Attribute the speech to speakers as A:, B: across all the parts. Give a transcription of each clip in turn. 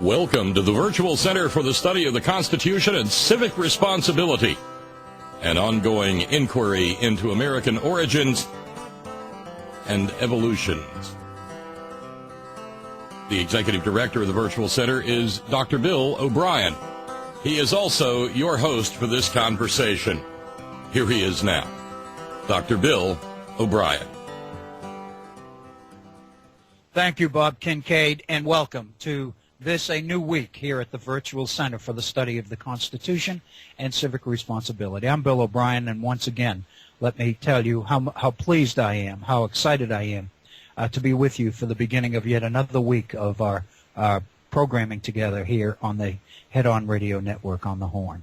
A: Welcome to the Virtual Center for the Study of the Constitution and Civic Responsibility, an ongoing inquiry into American origins and evolutions. The Executive Director of the Virtual Center is Dr. Bill O'Brien. He is also your host for this conversation. Here he is now, Dr. Bill O'Brien.
B: Thank you, Bob Kincaid, and welcome to this, a new week here at the Virtual Center for the Study of the Constitution and Civic Responsibility. I'm Bill O'Brien, and once again, let me tell you how pleased I am, how excited I am to be with you for the beginning of yet another week of our programming together here on the Head On Radio Network on the Horn.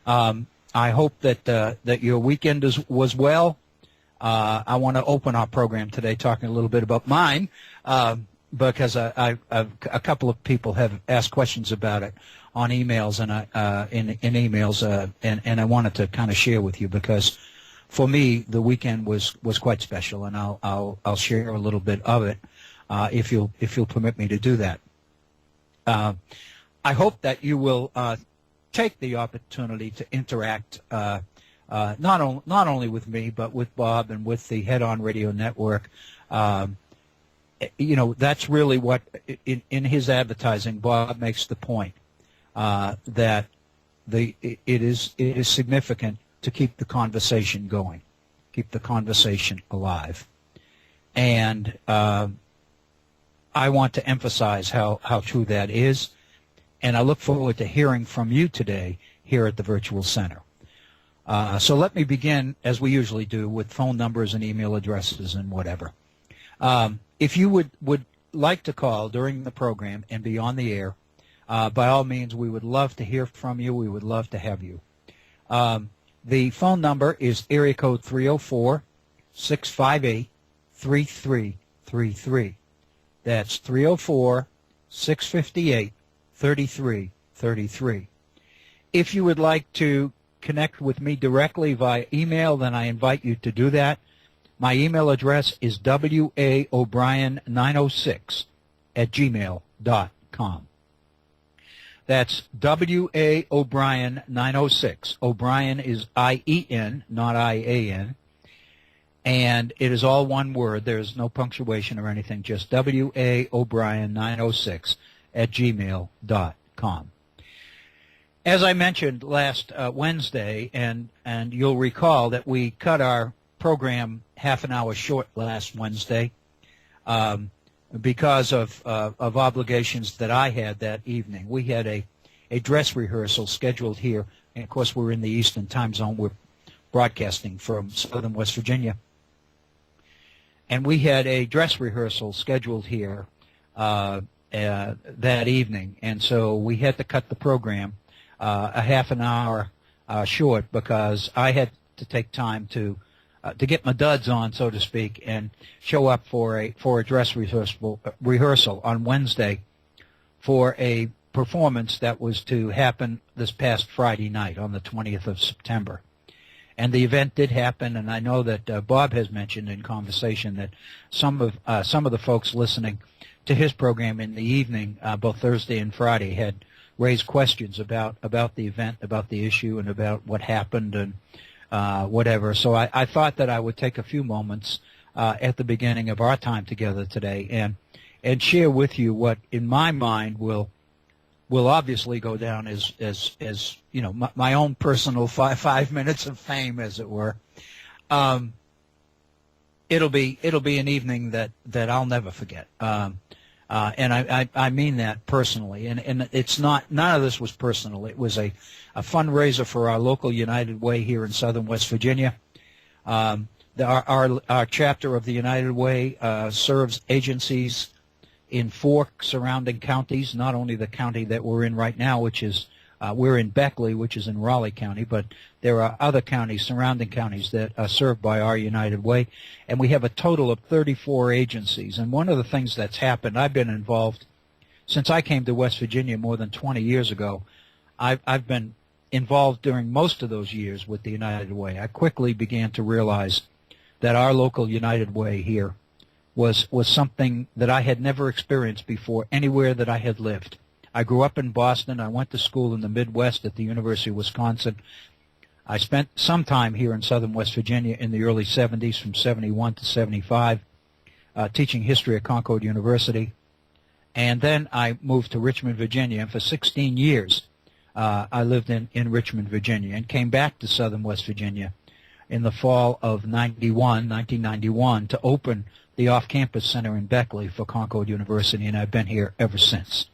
B: I hope that your weekend was well. I want to open our program today talking a little bit about mine, because a couple of people have asked questions about it on emails and in emails, and I wanted to kind of share with you because for me the weekend was quite special, and I'll share a little bit of it if you'll permit me to do that. I hope that you will take the opportunity to interact not only with me but with Bob and with the Head On Radio Network. You know, that's really what, in his advertising, Bob makes the point that it is significant to keep the conversation going, keep the conversation alive. And I want to emphasize how true that is, and I look forward to hearing from you today here at the Virtual Center. So let me begin, as we usually do, with phone numbers and email addresses and whatever. If you would like to call during the program and be on the air, by all means, we would love to hear from you. We would love to have you. The phone number is area code 304-658-3333. That's 304-658-3333. If you would like to connect with me directly via email, then I invite you to do that. My email address is waobrien906@gmail.com. That's waobrien906. O'Brien is I-E-N, not I-A-N. And it is all one word. There is no punctuation or anything, just waobrien906@gmail.com. As I mentioned last Wednesday, and you'll recall that we cut our program half an hour short last Wednesday because of obligations that I had that evening. We had a dress rehearsal scheduled here, and of course we're in the Eastern Time Zone. We're broadcasting from southern West Virginia. And we had a dress rehearsal scheduled here that evening, and so we had to cut the program a half an hour short because I had to take time to get my duds on, so to speak, and show up for a dress rehearsal on Wednesday for a performance that was to happen this past Friday night on the 20th of September. And the event did happen, and I know that Bob has mentioned in conversation that some of the folks listening to his program in the evening, both Thursday and Friday, had raised questions about the event, about the issue, and about what happened and whatever. So I thought that I would take a few moments at the beginning of our time together today and share with you what, in my mind, will obviously go down as you know, my own personal five minutes of fame, as it were. It'll be an evening that I'll never forget. And I mean that personally, and it's not, none of this was personal. It was a fundraiser for our local United Way here in southern West Virginia. Our chapter of the United Way serves agencies in 4 surrounding counties, not only the county that we're in right now, which is we're in Beckley, which is in Raleigh County, but there are other counties, surrounding counties, that are served by our United Way, and we have a total of 34 agencies. And one of the things that's happened, I've been involved since I came to West Virginia more than 20 years ago. I've been involved during most of those years with the United Way. I quickly began to realize that our local United Way here was something that I had never experienced before anywhere that I had lived. I grew up in Boston. I went to school in the Midwest at the University of Wisconsin. I spent some time here in southern West Virginia in the early 70s, from 71 to 75, teaching history at Concord University. And then I moved to Richmond, Virginia, and for 16 years I lived in Richmond, Virginia, and came back to southern West Virginia in the fall of 1991, to open the off-campus center in Beckley for Concord University, and I've been here ever since.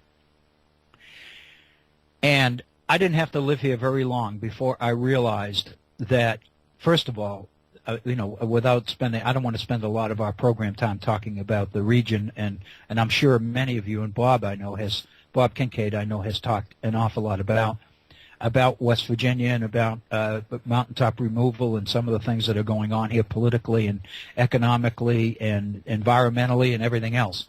B: And I didn't have to live here very long before I realized that, first of all, without spending, I don't want to spend a lot of our program time talking about the region, and I'm sure many of you, and Bob Kincaid I know has talked an awful lot about West Virginia and about mountaintop removal and some of the things that are going on here politically and economically and environmentally and everything else.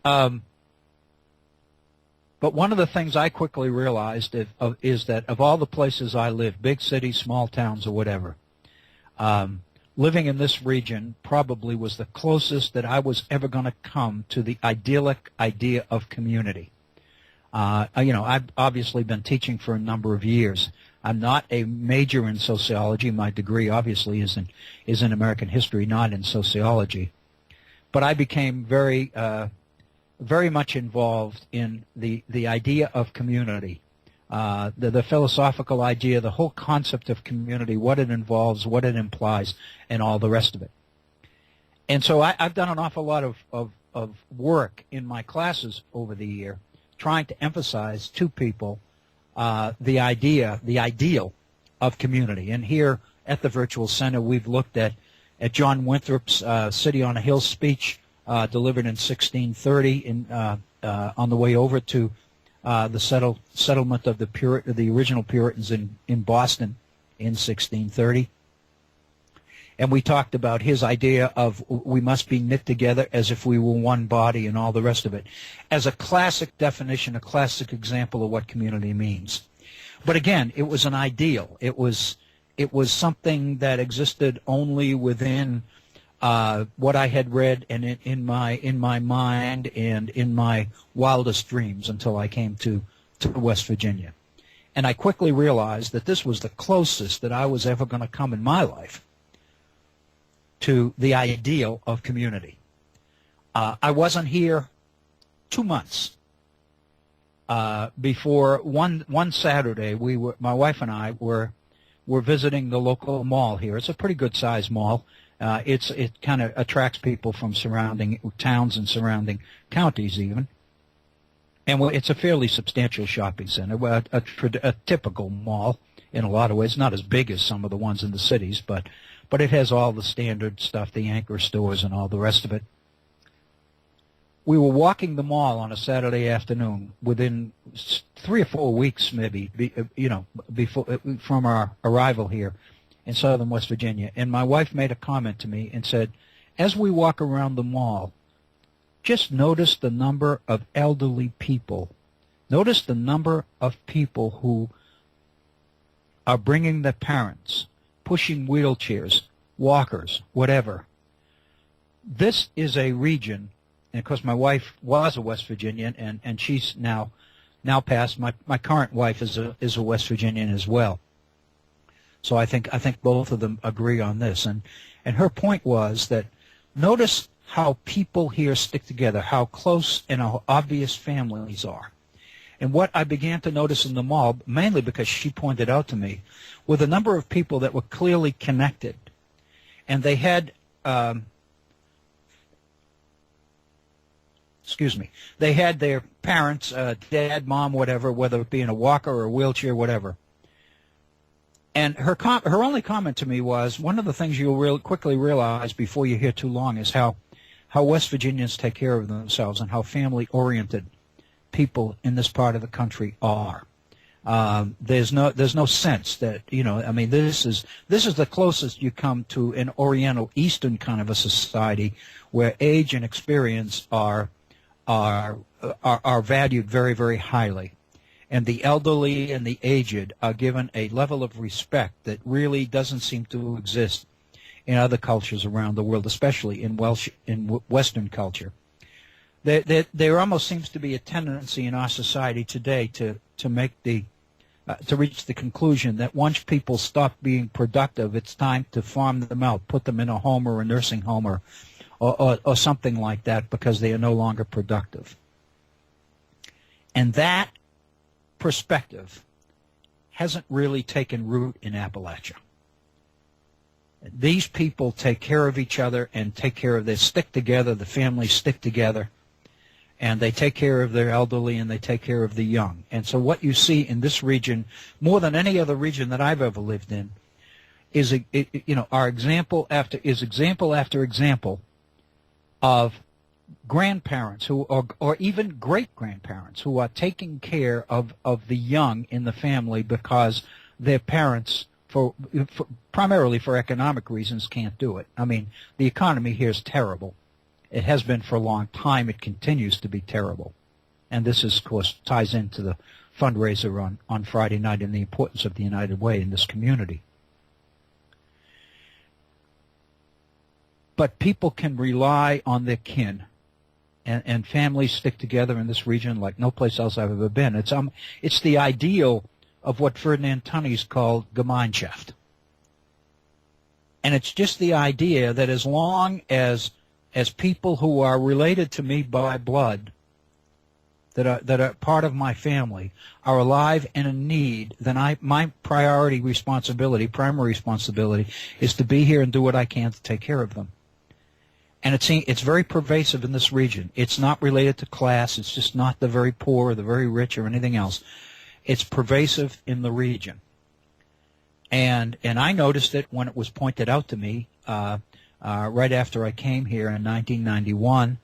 B: But one of the things I quickly realized is that of all the places I live, big cities, small towns, or whatever, living in this region probably was the closest that I was ever going to come to the idyllic idea of community. I've obviously been teaching for a number of years. I'm not a major in sociology. My degree obviously is in American history, not in sociology. But I became very much involved in the idea of community, the philosophical idea, the whole concept of community, what it involves, what it implies, and all the rest of it. And so I've done an awful lot of work in my classes over the year, trying to emphasize to people the ideal of community. And here at the Virtual Center, we've looked at John Winthrop's City on a Hill speech, delivered in 1630 on the way over to the settlement of the original Puritans in Boston in 1630. And we talked about his idea of we must be knit together as if we were one body and all the rest of it, as a classic definition, a classic example of what community means. But again, it was an ideal. It was something that existed only within what I had read and in my mind and in my wildest dreams until I came to West Virginia. And I quickly realized that this was the closest that I was ever going to come in my life to the ideal of community. I wasn't here 2 months before one Saturday. My wife and I were visiting the local mall here. It's a pretty good sized mall. It kind of attracts people from surrounding towns and surrounding counties even. And it's a fairly substantial shopping center, a typical mall in a lot of ways. Not as big as some of the ones in the cities, but it has all the standard stuff, the anchor stores and all the rest of it. We were walking the mall on a Saturday afternoon within 3 or 4 weeks maybe, before from our arrival here in southern West Virginia. And my wife made a comment to me and said, as we walk around the mall, just notice the number of elderly people. Notice the number of people who are bringing their parents, pushing wheelchairs, walkers, whatever. This is a region, and of course my wife was a West Virginian, and she's now passed. My current wife is a West Virginian as well. So I think both of them agree on this. And her point was that notice how people here stick together, how close and how obvious families are. And what I began to notice in the mall, mainly because she pointed out to me, were the number of people that were clearly connected. And they had, they had their parents, dad, mom, whatever, whether it be in a walker or a wheelchair, whatever. And her only comment to me was, one of the things you'll quickly realize before you're here too long is how West Virginians take care of themselves and how family-oriented people in this part of the country are. There's no sense that, this is the closest you come to an Oriental Eastern kind of a society where age and experience are valued very, very highly. And the elderly and the aged are given a level of respect that really doesn't seem to exist in other cultures around the world, especially in Western culture. There almost seems to be a tendency in our society today to make to reach the conclusion that once people stop being productive, it's time to farm them out, put them in a home or a nursing home or something like that because they are no longer productive. And that perspective hasn't really taken root in Appalachia. These people take care of each other and they stick together, the families stick together, and they take care of their elderly and they take care of the young. And so what you see in this region, more than any other region that I've ever lived in, is example after example of grandparents or even great-grandparents who are taking care of the young in the family because their parents, primarily for economic reasons, can't do it. I mean, the economy here is terrible. It has been for a long time. It continues to be terrible. And this, of course, ties into the fundraiser on Friday night and the importance of the United Way in this community. But people can rely on their kin, and families stick together in this region like no place else I've ever been. It's the ideal of what Ferdinand Tönnies called Gemeinschaft. And it's just the idea that as long as people who are related to me by blood, that are part of my family, are alive and in need, then my primary responsibility is to be here and do what I can to take care of them. And it's very pervasive in this region. It's not related to class. It's just not the very poor or the very rich or anything else. It's pervasive in the region. And I noticed it when it was pointed out to me right after I came here in 1991,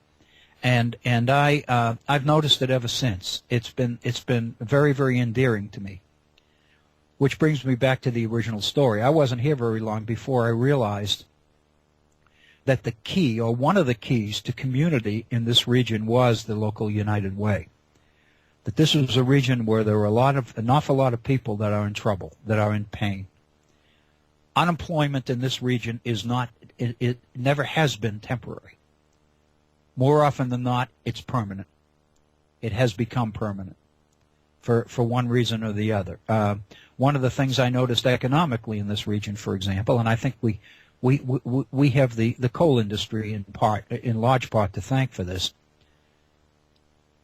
B: and I've noticed it ever since. It's been very, very endearing to me. Which brings me back to the original story. I wasn't here very long before I realized that the key, or one of the keys to community in this region, was the local United Way. That this was a region where there were an awful lot of people that are in trouble, that are in pain. Unemployment in this region it never has been temporary. More often than not, it's permanent. It has become permanent for one reason or the other. One of the things I noticed economically in this region, for example, and I think we have the coal industry in large part to thank for this,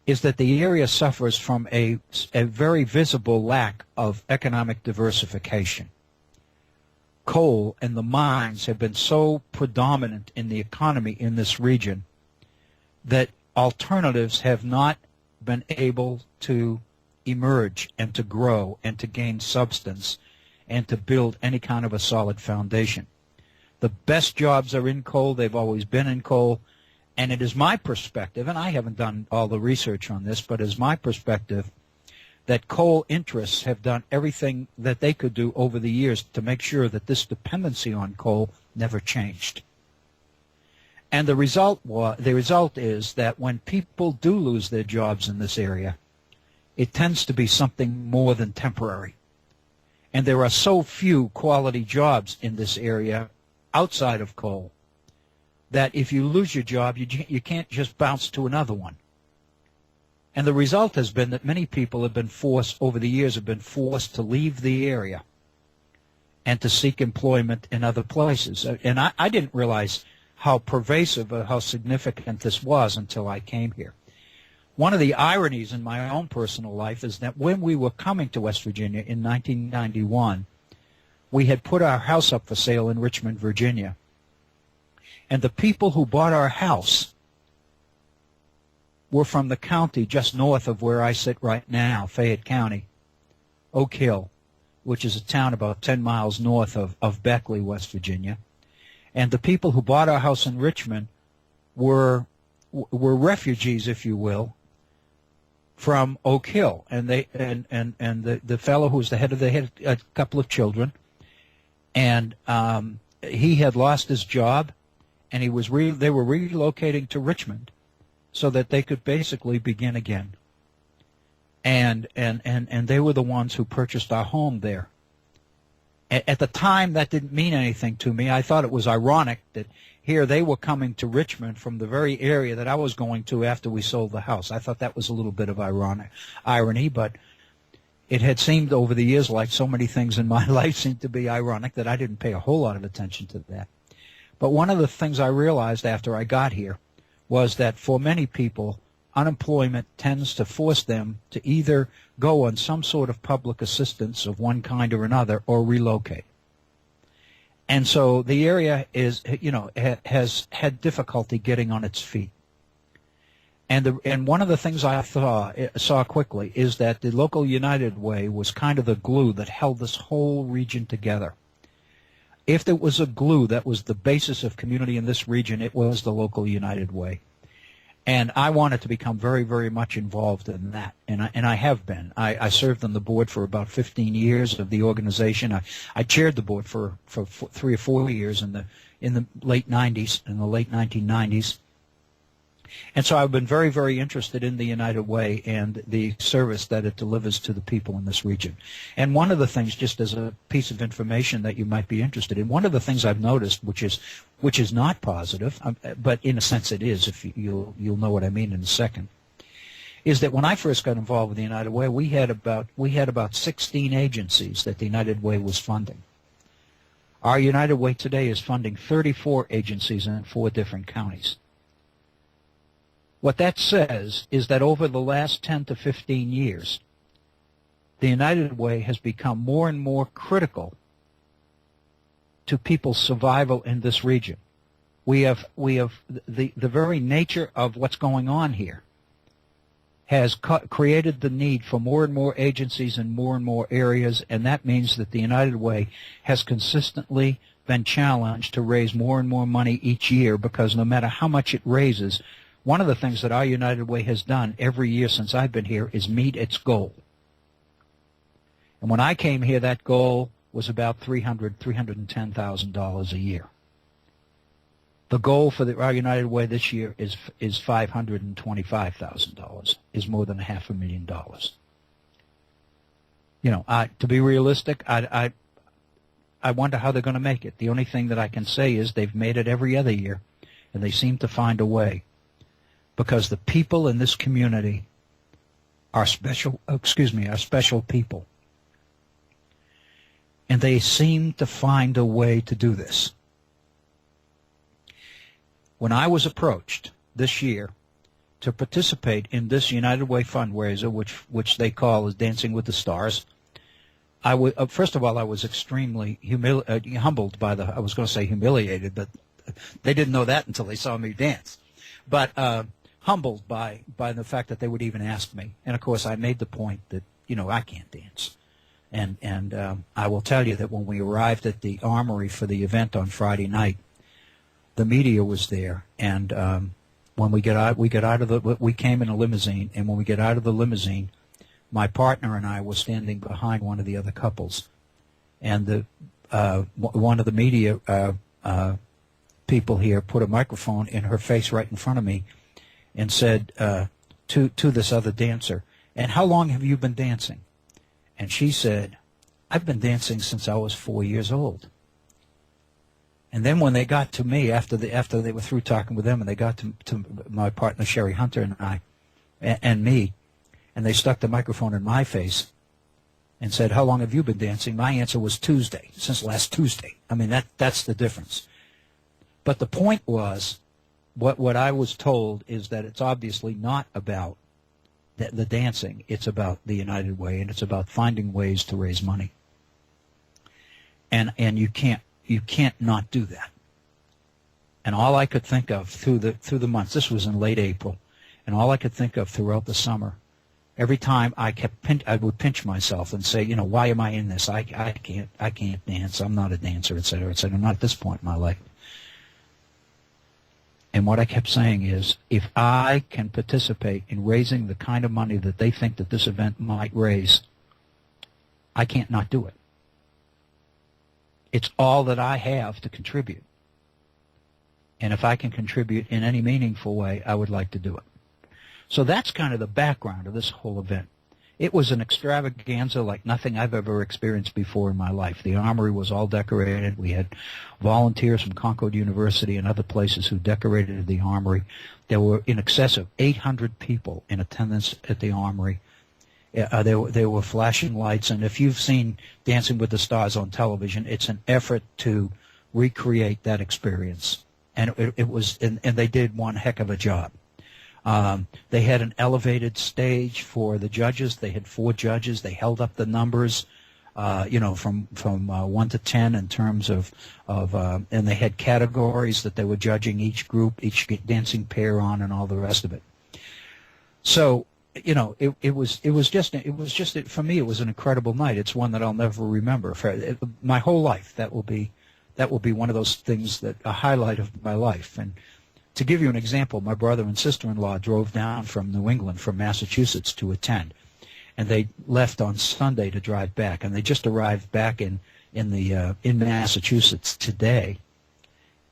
B: is that the area suffers from a very visible lack of economic diversification. Coal and the mines have been so predominant in the economy in this region that alternatives have not been able to emerge and to grow and to gain substance and to build any kind of a solid foundation. The best jobs are in coal. They've always been in coal. And it is my perspective, and I haven't done all the research on this, but it is my perspective that coal interests have done everything that they could do over the years to make sure that this dependency on coal never changed. And the result is that when people do lose their jobs in this area, it tends to be something more than temporary. And there are so few quality jobs in this area outside of coal that if you lose your job, you can't just bounce to another one. And the result has been that many people have been forced, over the years, to leave the area and to seek employment in other places. And I didn't realize how pervasive or how significant this was until I came here. One of the ironies in my own personal life is that when we were coming to West Virginia in 1991, we had put our house up for sale in Richmond, Virginia. And the people who bought our house were from the county just north of where I sit right now, Fayette County, Oak Hill, which is a town about 10 miles north of Beckley, West Virginia. And the people who bought our house in Richmond were refugees, if you will, from Oak Hill. And the fellow who was the head had a couple of children, and he had lost his job, and they were relocating to Richmond so that they could basically begin again. And they were the ones who purchased our home there. At the time, that didn't mean anything to me. I thought it was ironic that here they were coming to Richmond from the very area that I was going to after we sold the house. I thought that was a little bit of irony, but it had seemed over the years like so many things in my life seemed to be ironic that I didn't pay a whole lot of attention to that. But one of the things I realized after I got here was that for many people, unemployment tends to force them to either go on some sort of public assistance of one kind or another or relocate. And so the area has had difficulty getting on its feet. And one of the things I saw quickly is that the local United Way was kind of the glue that held this whole region together. If there was a glue that was the basis of community in this region, it was the local United Way. And I wanted to become very, very much involved in that, and I have been. I served on the board for about 15 years of the organization. I chaired the board for 3 or 4 years in the late 90s, in the late 1990s. And so I've been very, very interested in the United Way and the service that it delivers to the people in this region. And one of the things, just as a piece of information that you might be interested in, one of the things I've noticed, which is not positive, but in a sense it is, if you'll know what I mean in a second, is that when I first got involved with the United Way, we had about 16 agencies that the United Way was funding. Our United Way today is funding 34 agencies in 4 different counties. What that says is that over the last 10 to 15 years, the United Way has become more and more critical to people's survival in this region. We have the very nature of what's going on here has created the need for more and more agencies in more and more areas, and that means that the United Way has consistently been challenged to raise more and more money each year, because no matter how much it raises, one of the things that our United Way has done every year since I've been here is meet its goal. And when I came here, that goal was about $310,000 a year. The goal for our United Way this year is $525,000, is more than $500,000. You know, to be realistic, I wonder how they're going to make it. The only thing that I can say is they've made it every other year, and they seem to find a way. Because the people in this community are special people. And they seem to find a way to do this. When I was approached this year to participate in this United Way fundraiser, which they call as Dancing with the Stars, first of all, I was extremely humbled by I was going to say humiliated, but they didn't know that until they saw me dance. But humbled by the fact that they would even ask me. And, of course, I made the point that, I can't dance. And I will tell you that when we arrived at the Armory for the event on Friday night, the media was there. And when we came in a limousine, and when we get out of the limousine, my partner and I were standing behind one of the other couples. And one of the media people here put a microphone in her face right in front of me and said to this other dancer, "And how long have you been dancing?" And she said, "I've been dancing since I was 4 years old." And then when they got to me, after they were through talking with them, and they got to my partner Sherry Hunter and I, and me, and they stuck the microphone in my face and said, "How long have you been dancing?" My answer was Tuesday, since last Tuesday. I mean, that's the difference. But the point was, what I was told is that it's obviously not about the dancing. It's about the United Way, and it's about finding ways to raise money. And you can't not do that. And all I could think of through the months, this was in late April, and all I could think of throughout the summer, every time I would pinch myself and say, why am I in this? I can't dance. I'm not a dancer, et cetera, not at this point in my life. And what I kept saying is, if I can participate in raising the kind of money that they think that this event might raise, I can't not do it. It's all that I have to contribute. And if I can contribute in any meaningful way, I would like to do it. So that's kind of the background of this whole event. It was an extravaganza like nothing I've ever experienced before in my life. The armory was all decorated. We had volunteers from Concord University and other places who decorated the armory. There were in excess of 800 people in attendance at the armory. There were flashing lights, and if you've seen Dancing with the Stars on television, it's an effort to recreate that experience. And it was, and they did one heck of a job. They had an elevated stage for the judges. They had 4 judges. They held up the numbers, from 1 to 10 in terms of and they had categories that they were judging each group, each dancing pair on, and all the rest of it. So, it was just for me, it was an incredible night. It's one that I'll never remember for my whole life. That will be one of those things that a highlight of my life. And to give you an example, my brother and sister-in-law drove down from New England, from Massachusetts, to attend, and they left on Sunday to drive back, and they just arrived back in Massachusetts today.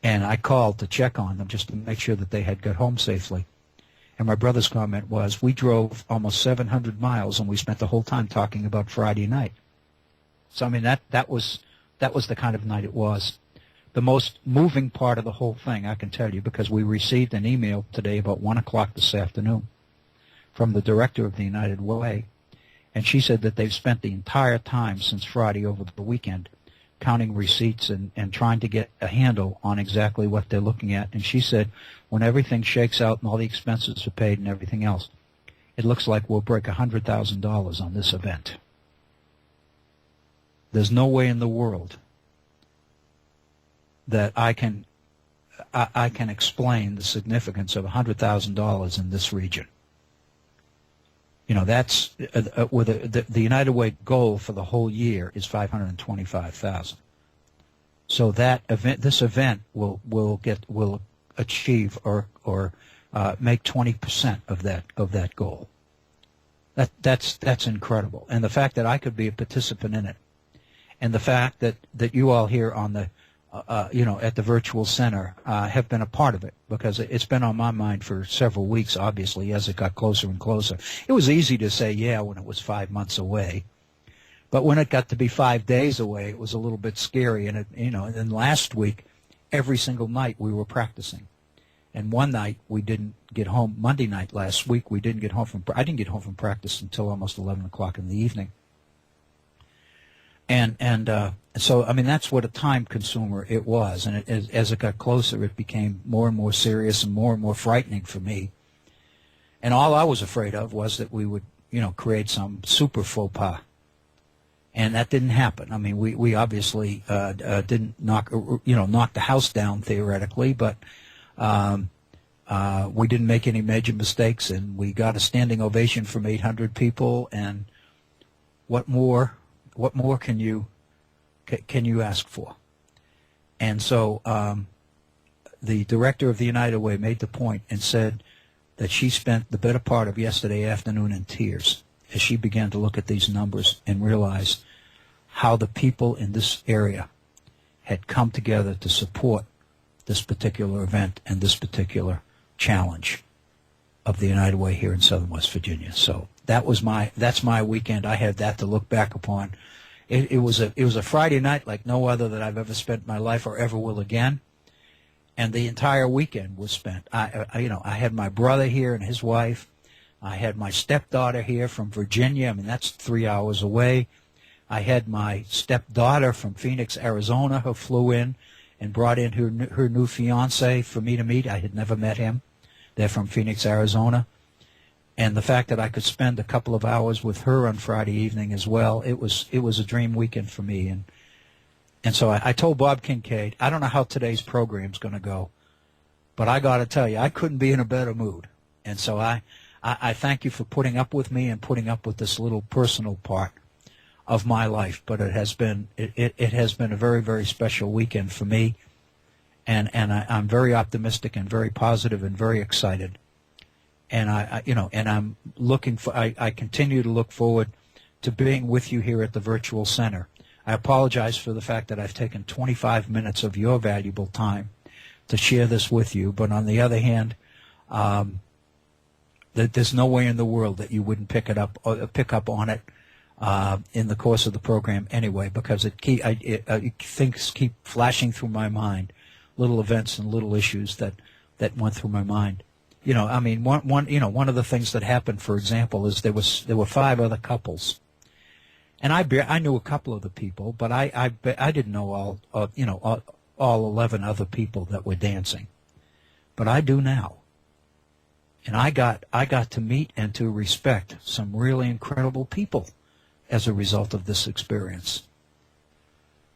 B: And I called to check on them just to make sure that they had got home safely. And my brother's comment was, "We drove almost 700 miles, and we spent the whole time talking about Friday night." So I mean that was the kind of night it was. The most moving part of the whole thing, I can tell you, because we received an email today about 1 o'clock this afternoon from the director of the United Way, and she said that they've spent the entire time since Friday over the weekend counting receipts and trying to get a handle on exactly what they're looking at. And she said when everything shakes out and all the expenses are paid and everything else, it looks like we'll break $100,000 on this event. There's no way in the world that I can explain the significance of $100,000 in this region. That's with the United Way goal for the whole year is $525,000. So this event will achieve or make 20% of that goal. That's incredible, and the fact that I could be a participant in it, and the fact that you all here on the at the virtual center have been a part of it, because it's been on my mind for several weeks, obviously, as it got closer and closer. It was easy to say yeah when it was 5 months away, but when it got to be 5 days away, it was a little bit scary. And and then last week, every single night we were practicing, and one night we didn't get home. Monday night last week, I didn't get home from practice until almost 11 o'clock in the evening. And so, I mean, that's what a time consumer it was. And as it got closer, it became more and more serious and more frightening for me. And all I was afraid of was that we would, create some super faux pas. And that didn't happen. I mean, we obviously didn't knock the house down theoretically, but we didn't make any major mistakes, and we got a standing ovation from 800 people. And what more can you ask for? And so the director of the United Way made the point and said that she spent the better part of yesterday afternoon in tears as she began to look at these numbers and realize how the people in this area had come together to support this particular event and this particular challenge of the United Way here in Southern West Virginia. So that's my weekend. I had that to look back upon. It was a Friday night like no other that I've ever spent in my life or ever will again. And the entire weekend was spent. I had my brother here and his wife. I had my stepdaughter here from Virginia. I mean, that's 3 hours away. I had my stepdaughter from Phoenix, Arizona, who flew in and brought in her new fiance for me to meet. I had never met him. They're from Phoenix, Arizona. And the fact that I could spend a couple of hours with her on Friday evening as well, it was a dream weekend for me. And so I told Bob Kincaid, I don't know how today's program's going to go, but I got to tell you, I couldn't be in a better mood. And so I thank you for putting up with me and putting up with this little personal part of my life. But it has been a very, very special weekend for me, and I'm very optimistic and very positive and very excited. And I'm looking for. I continue to look forward to being with you here at the virtual center. I apologize for the fact that I've taken 25 minutes of your valuable time to share this with you. But on the other hand, There's no way in the world that you wouldn't pick up on it in the course of the program anyway, because things keep flashing through my mind, little events and little issues that went through my mind. I mean, one of the things that happened, for example, is there were 5 other couples, and I knew a couple of the people, but I didn't know all 11 other people that were dancing, but I do now. And I got to meet and to respect some really incredible people as a result of this experience.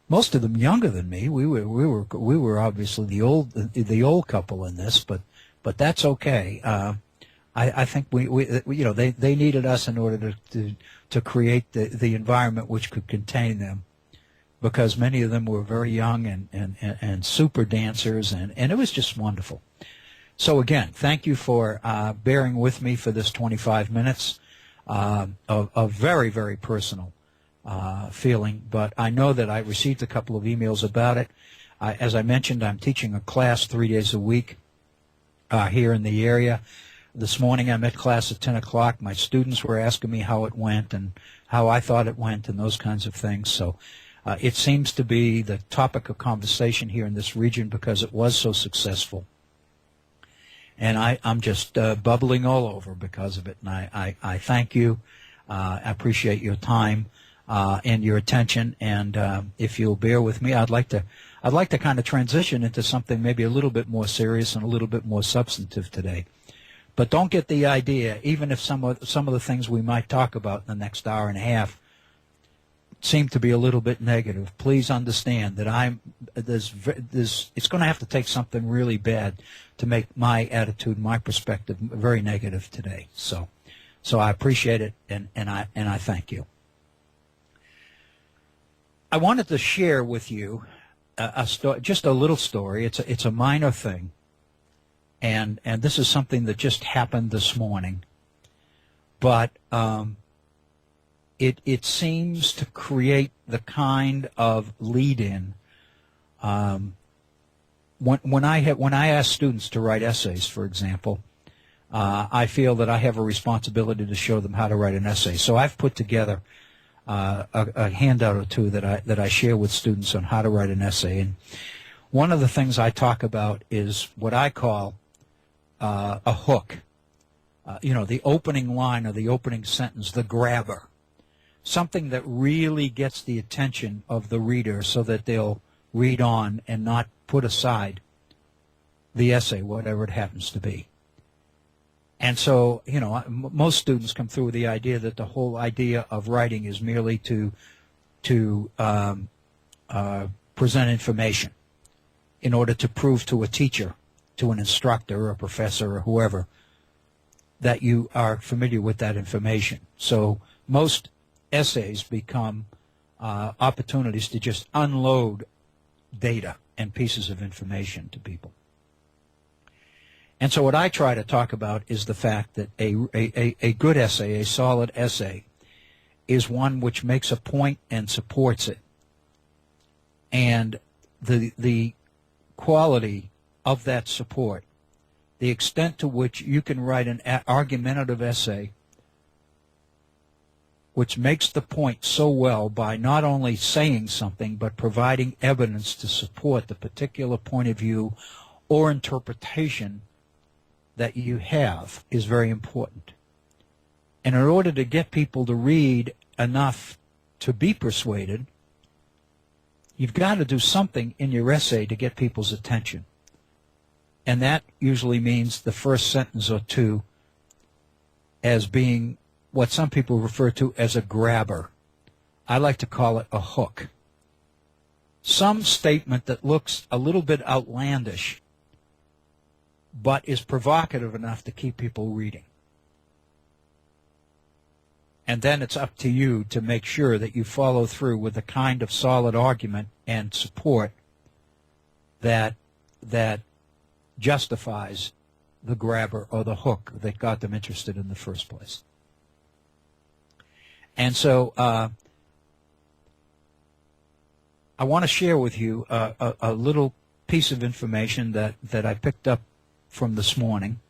B: Most of them younger than me. We were obviously the old couple in this, but that's okay. I think they needed us in order to create the environment which could contain them, because many of them were very young and super dancers, and it was just wonderful. So again, thank you for bearing with me for this 25 minutes of very, very personal feeling. But I know that I received a couple of emails about it. As I mentioned, I'm teaching a class 3 days a week here in the area. This morning I'm at class at 10 o'clock. My students were asking me how it went and how I thought it went and those kinds of things. So it seems to be the topic of conversation here in this region because it was so successful. And I'm just bubbling all over because of it. And I thank you. I appreciate your time and your attention. And if you'll bear with me, I'd like to kind of transition into something maybe a little bit more serious and a little bit more substantive today. But don't get the idea, even if some of the things we might talk about in the next hour and a half seem to be a little bit negative. Please understand that it's going to have to take something really bad to make my attitude, my perspective, very negative today. So I appreciate it, and I thank you. I wanted to share with you a story, just a little story. It's a minor thing, and this is something that just happened this morning, but it seems to create the kind of lead-in. When I ask students to write essays, for example, I feel that I have a responsibility to show them how to write an essay. So I've put together a handout or two that I share with students on how to write an essay. And one of the things I talk about is what I call a hook. The opening line or the opening sentence, the grabber. Something that really gets the attention of the reader so that they'll read on and not put aside the essay, whatever it happens to be. And so, most students come through with the idea that the whole idea of writing is merely to present information in order to prove to a teacher, to an instructor or a professor or whoever, that you are familiar with that information. So most essays become opportunities to just unload data and pieces of information to people. And so what I try to talk about is the fact that a good essay, a solid essay, is one which makes a point and supports it. And the quality of that support, the extent to which you can write an argumentative essay which makes the point so well by not only saying something but providing evidence to support the particular point of view or interpretation that you have, is very important. And in order to get people to read enough to be persuaded, you've got to do something in your essay to get people's attention. And that usually means the first sentence or two as being what some people refer to as a grabber. I like to call it a hook. Some statement that looks a little bit outlandish, but is provocative enough to keep people reading. And then it's up to you to make sure that you follow through with the kind of solid argument and support that justifies the grabber or the hook that got them interested in the first place. And so I want to share with you a little piece of information that I picked up from this morning.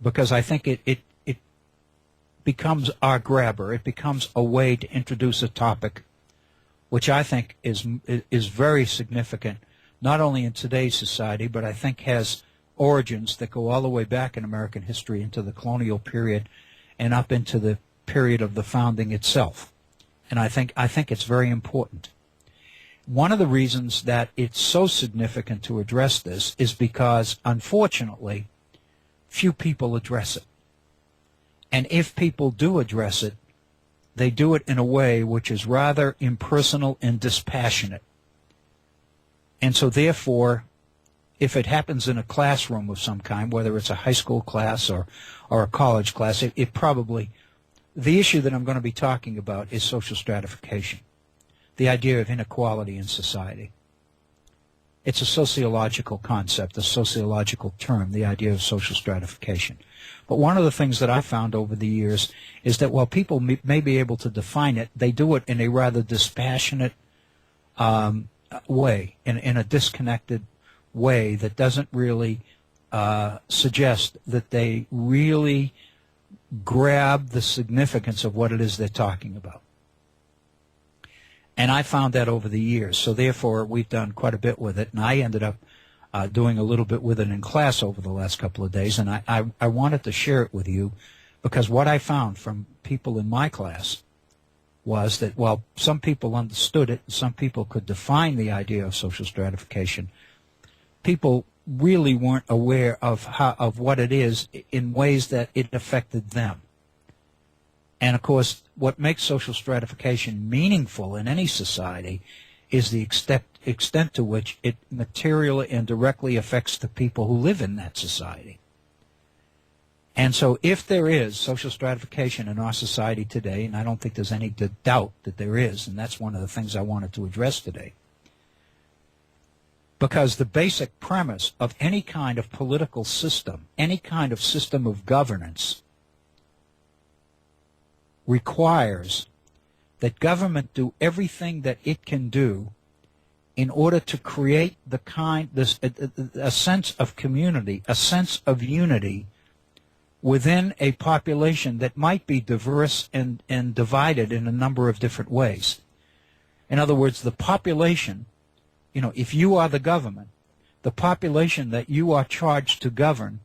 B: because I think it becomes our grabber. It becomes a way to introduce a topic which I think is very significant, not only in today's society, but I think has origins that go all the way back in American history into the colonial period and up into the period of the founding itself. And I think it's very important. One of the reasons that it's so significant to address this is because, unfortunately, few people address it. And if people do address it, they do it in a way which is rather impersonal and dispassionate. And so therefore, if it happens in a classroom of some kind, whether it's a high school class or a college class, it probably, the issue that I'm going to be talking about is social stratification, the idea of inequality in society. It's a sociological concept, a sociological term, the idea of social stratification. But one of the things that I found over the years is that while people may be able to define it, they do it in a rather dispassionate way, in a disconnected way that doesn't really suggest that they really grab the significance of what it is they're talking about. And I found that over the years. So therefore, we've done quite a bit with it. And I ended up doing a little bit with it in class over the last couple of days. And I wanted to share it with you because what I found from people in my class was that while some people understood it, some people could define the idea of social stratification, people really weren't aware of what it is in ways that it affected them. And of course, what makes social stratification meaningful in any society is the extent to which it materially and directly affects the people who live in that society. And so if there is social stratification in our society today, and I don't think there's any doubt that there is, and that's one of the things I wanted to address today, because the basic premise of any kind of political system, any kind of system of governance, requires that government do everything that it can do in order to create a sense of community, a sense of unity within a population that might be diverse and divided in a number of different ways. In other words, the population, if you are the government, the population that you are charged to govern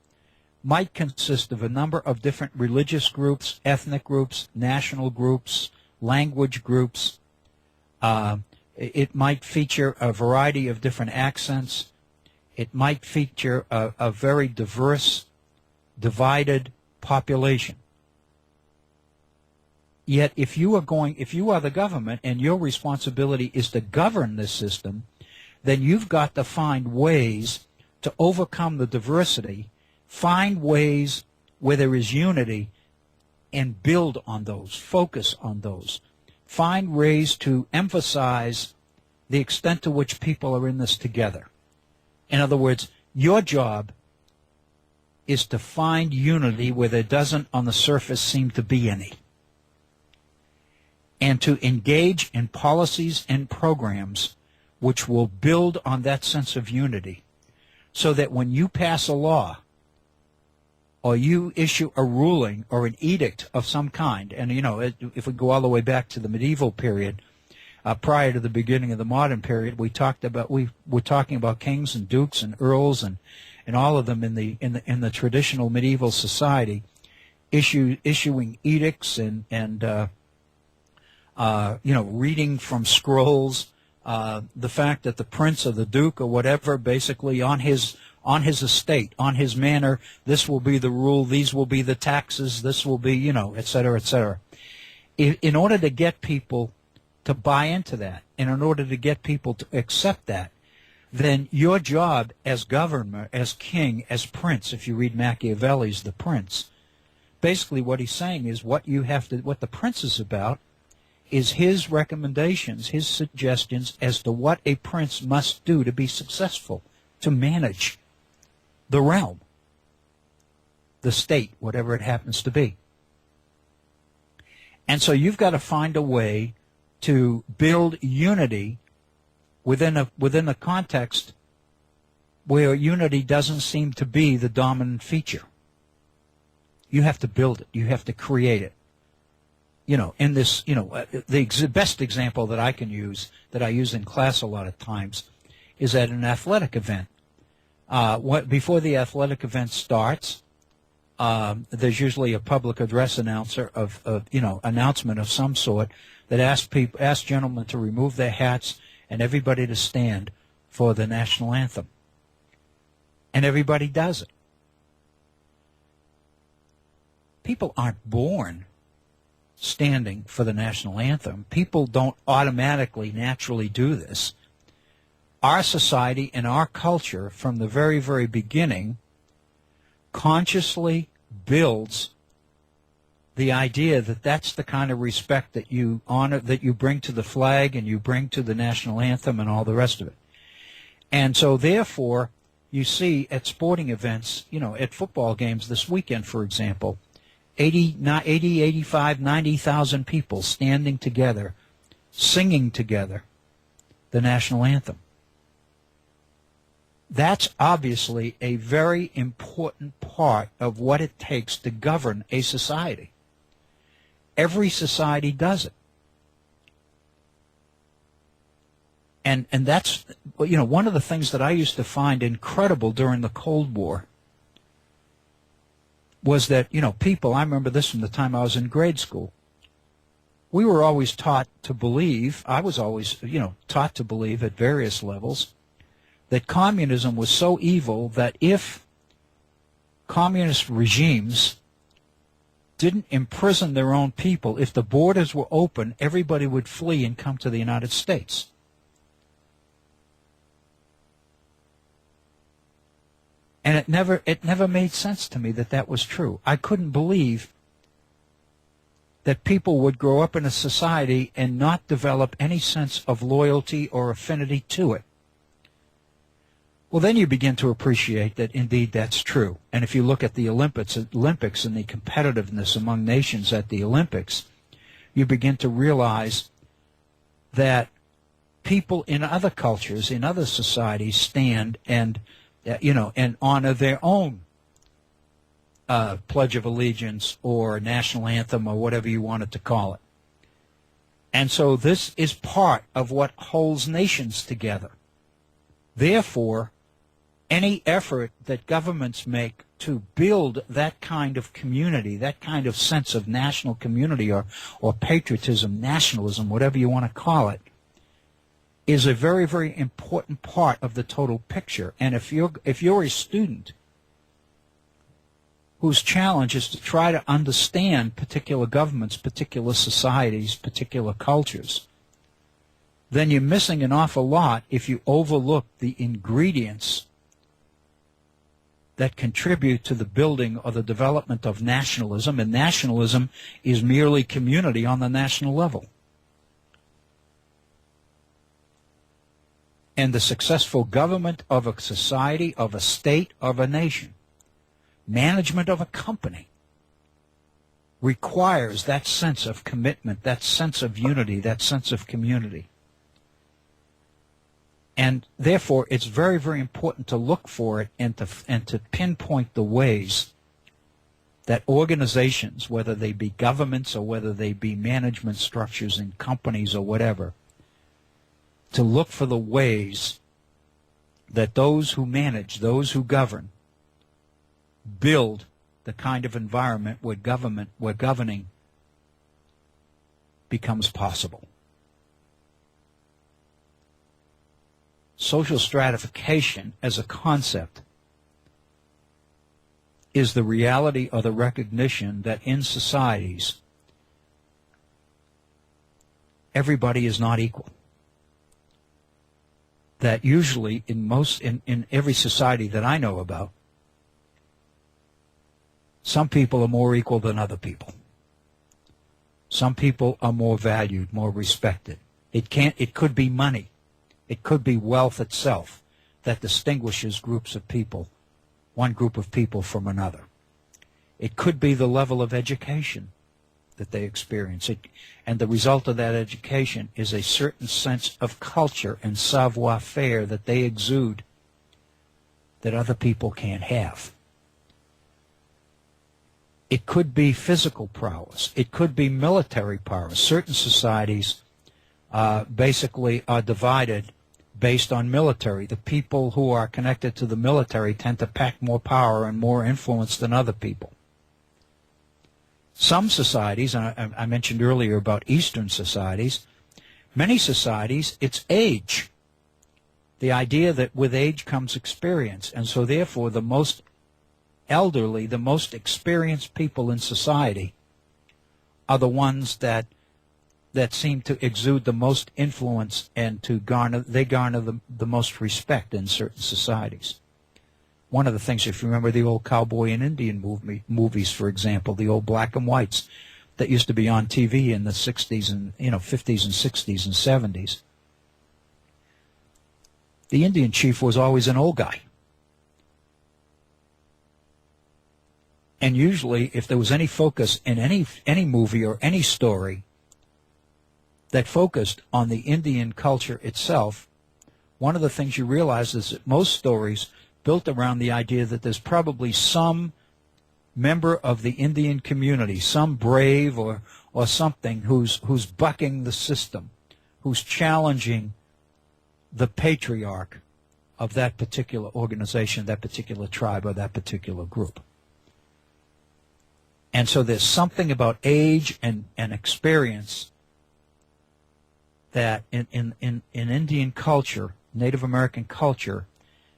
B: might consist of a number of different religious groups, ethnic groups, national groups, language groups. It might feature a variety of different accents. It might feature a very diverse, divided population. Yet if you are the government and your responsibility is to govern this system, then you've got to find ways to overcome the diversity, find ways where there is unity, and build on those, focus on those. Find ways to emphasize the extent to which people are in this together. In other words, your job is to find unity where there doesn't on the surface seem to be any, and to engage in policies and programs which will build on that sense of unity, so that when you pass a law or you issue a ruling or an edict of some kind, and if we go all the way back to the medieval period, prior to the beginning of the modern period, we were talking about kings and dukes and earls and all of them in the traditional medieval society, issuing edicts and reading from scrolls. The fact that the prince or the duke or whatever, basically on his estate, on his manor, this will be the rule, these will be the taxes, this will be, et cetera, et cetera. In order to get people to buy into that, and in order to get people to accept that, then your job as governor, as king, as prince, if you read Machiavelli's The Prince, basically what he's saying is what the prince is about is his recommendations, his suggestions as to what a prince must do to be successful, to manage the realm, the state, whatever it happens to be. And so you've got to find a way to build unity within a context where unity doesn't seem to be the dominant feature. You have to build it. You have to create it. In this, the best example that I can use, that I use in class a lot of times, is at an athletic event. Before the athletic event starts, there's usually a public address announcement of some sort that asks gentlemen to remove their hats and everybody to stand for the national anthem. And everybody does it. People aren't born standing for the national anthem. People don't automatically, naturally do this. Our society and our culture, from the very, very beginning, consciously builds the idea that that's the kind of respect that you honor, that you bring to the flag and you bring to the national anthem and all the rest of it. And so, therefore, you see at sporting events, at football games this weekend, for example, 80, 85, 90,000 people standing together, singing together the national anthem. That's obviously a very important part of what it takes to govern a society. Every society does it. And that's, one of the things that I used to find incredible during the Cold War was that, people, I remember this from the time I was in grade school, we were always taught to believe, I was always, taught to believe at various levels, that communism was so evil that if communist regimes didn't imprison their own people, if the borders were open, everybody would flee and come to the United States. And it never made sense to me that that was true. I couldn't believe that people would grow up in a society and not develop any sense of loyalty or affinity to it. Well, then you begin to appreciate that indeed that's true. And if you look at the Olympics and the competitiveness among nations at the Olympics, you begin to realize that people in other cultures, in other societies, stand and and honor their own Pledge of Allegiance or national anthem or whatever you wanted to call it. And so this is part of what holds nations together. Therefore, any effort that governments make to build that kind of community, that kind of sense of national community or patriotism, nationalism, whatever you want to call it, is a very, very important part of the total picture. And if you're a student whose challenge is to try to understand particular governments, particular societies, particular cultures, then you're missing an awful lot if you overlook the ingredients that contribute to the building or the development of nationalism, and nationalism is merely community on the national level. And the successful government of a society, of a state, of a nation, management of a company, requires that sense of commitment, that sense of unity, that sense of community. And therefore, it's very, very important to look for it and to pinpoint the ways that organizations, whether they be governments or whether they be management structures in companies or whatever, to look for the ways that those who manage, those who govern, build the kind of environment where governing becomes possible. Social stratification as a concept is the reality or the recognition that in societies everybody is not equal. That usually in every society that I know about, some people are more equal than other people. Some people are more valued, more respected. It could be money. It could be wealth itself that distinguishes groups of people, one group of people from another. It could be the level of education that they experience. And the result of that education is a certain sense of culture and savoir-faire that they exude that other people can't have. It could be physical prowess. It could be military prowess. Certain societies basically are divided based on military. The people who are connected to the military tend to pack more power and more influence than other people. Some societies, and I mentioned earlier about Eastern societies, many societies, it's age. The idea that with age comes experience, and so therefore the most elderly, the most experienced people in society are the ones that seem to exude the most influence and garner the most respect in certain societies. One of the things, if you remember the old cowboy and Indian movies, for example, the old black and whites that used to be on TV in the 60s and 50s and 60s and 70s, the Indian chief was always an old guy. And usually, if there was any focus in any movie or any story that focused on the Indian culture itself, one of the things you realize is that most stories built around the idea that there's probably some member of the Indian community, some brave or something who's bucking the system, who's challenging the patriarch of that particular organization, that particular tribe, or that particular group. And so there's something about age and experience that in Indian culture, Native American culture,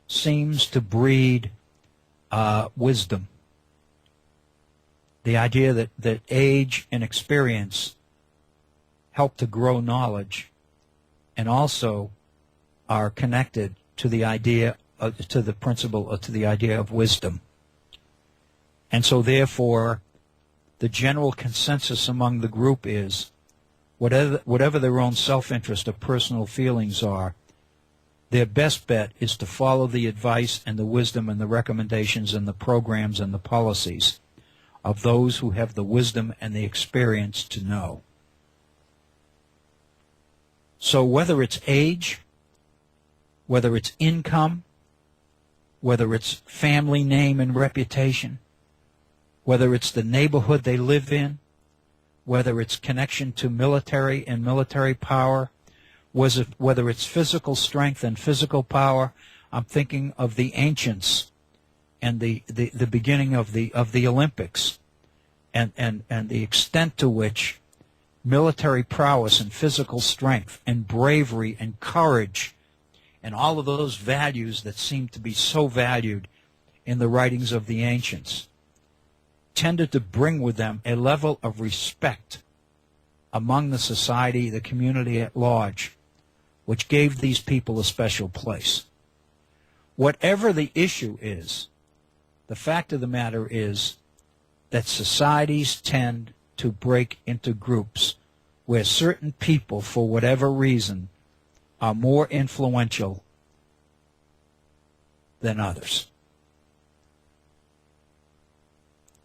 B: seems to breed wisdom. The idea that age and experience help to grow knowledge and also are connected to the idea, to the principle, or to the idea of wisdom. And so therefore, the general consensus among the group is whatever their own self-interest or personal feelings are, their best bet is to follow the advice and the wisdom and the recommendations and the programs and the policies of those who have the wisdom and the experience to know. So whether it's age, whether it's income, whether it's family name and reputation, whether it's the neighborhood they live in, whether it's connection to military and military power, whether it's physical strength and physical power. I'm thinking of the ancients and the beginning of the Olympics and the extent to which military prowess and physical strength and bravery and courage and all of those values that seem to be so valued in the writings of the ancients tended to bring with them a level of respect among the society, the community at large, which gave these people a special place. Whatever the issue is, the fact of the matter is that societies tend to break into groups where certain people, for whatever reason, are more influential than others.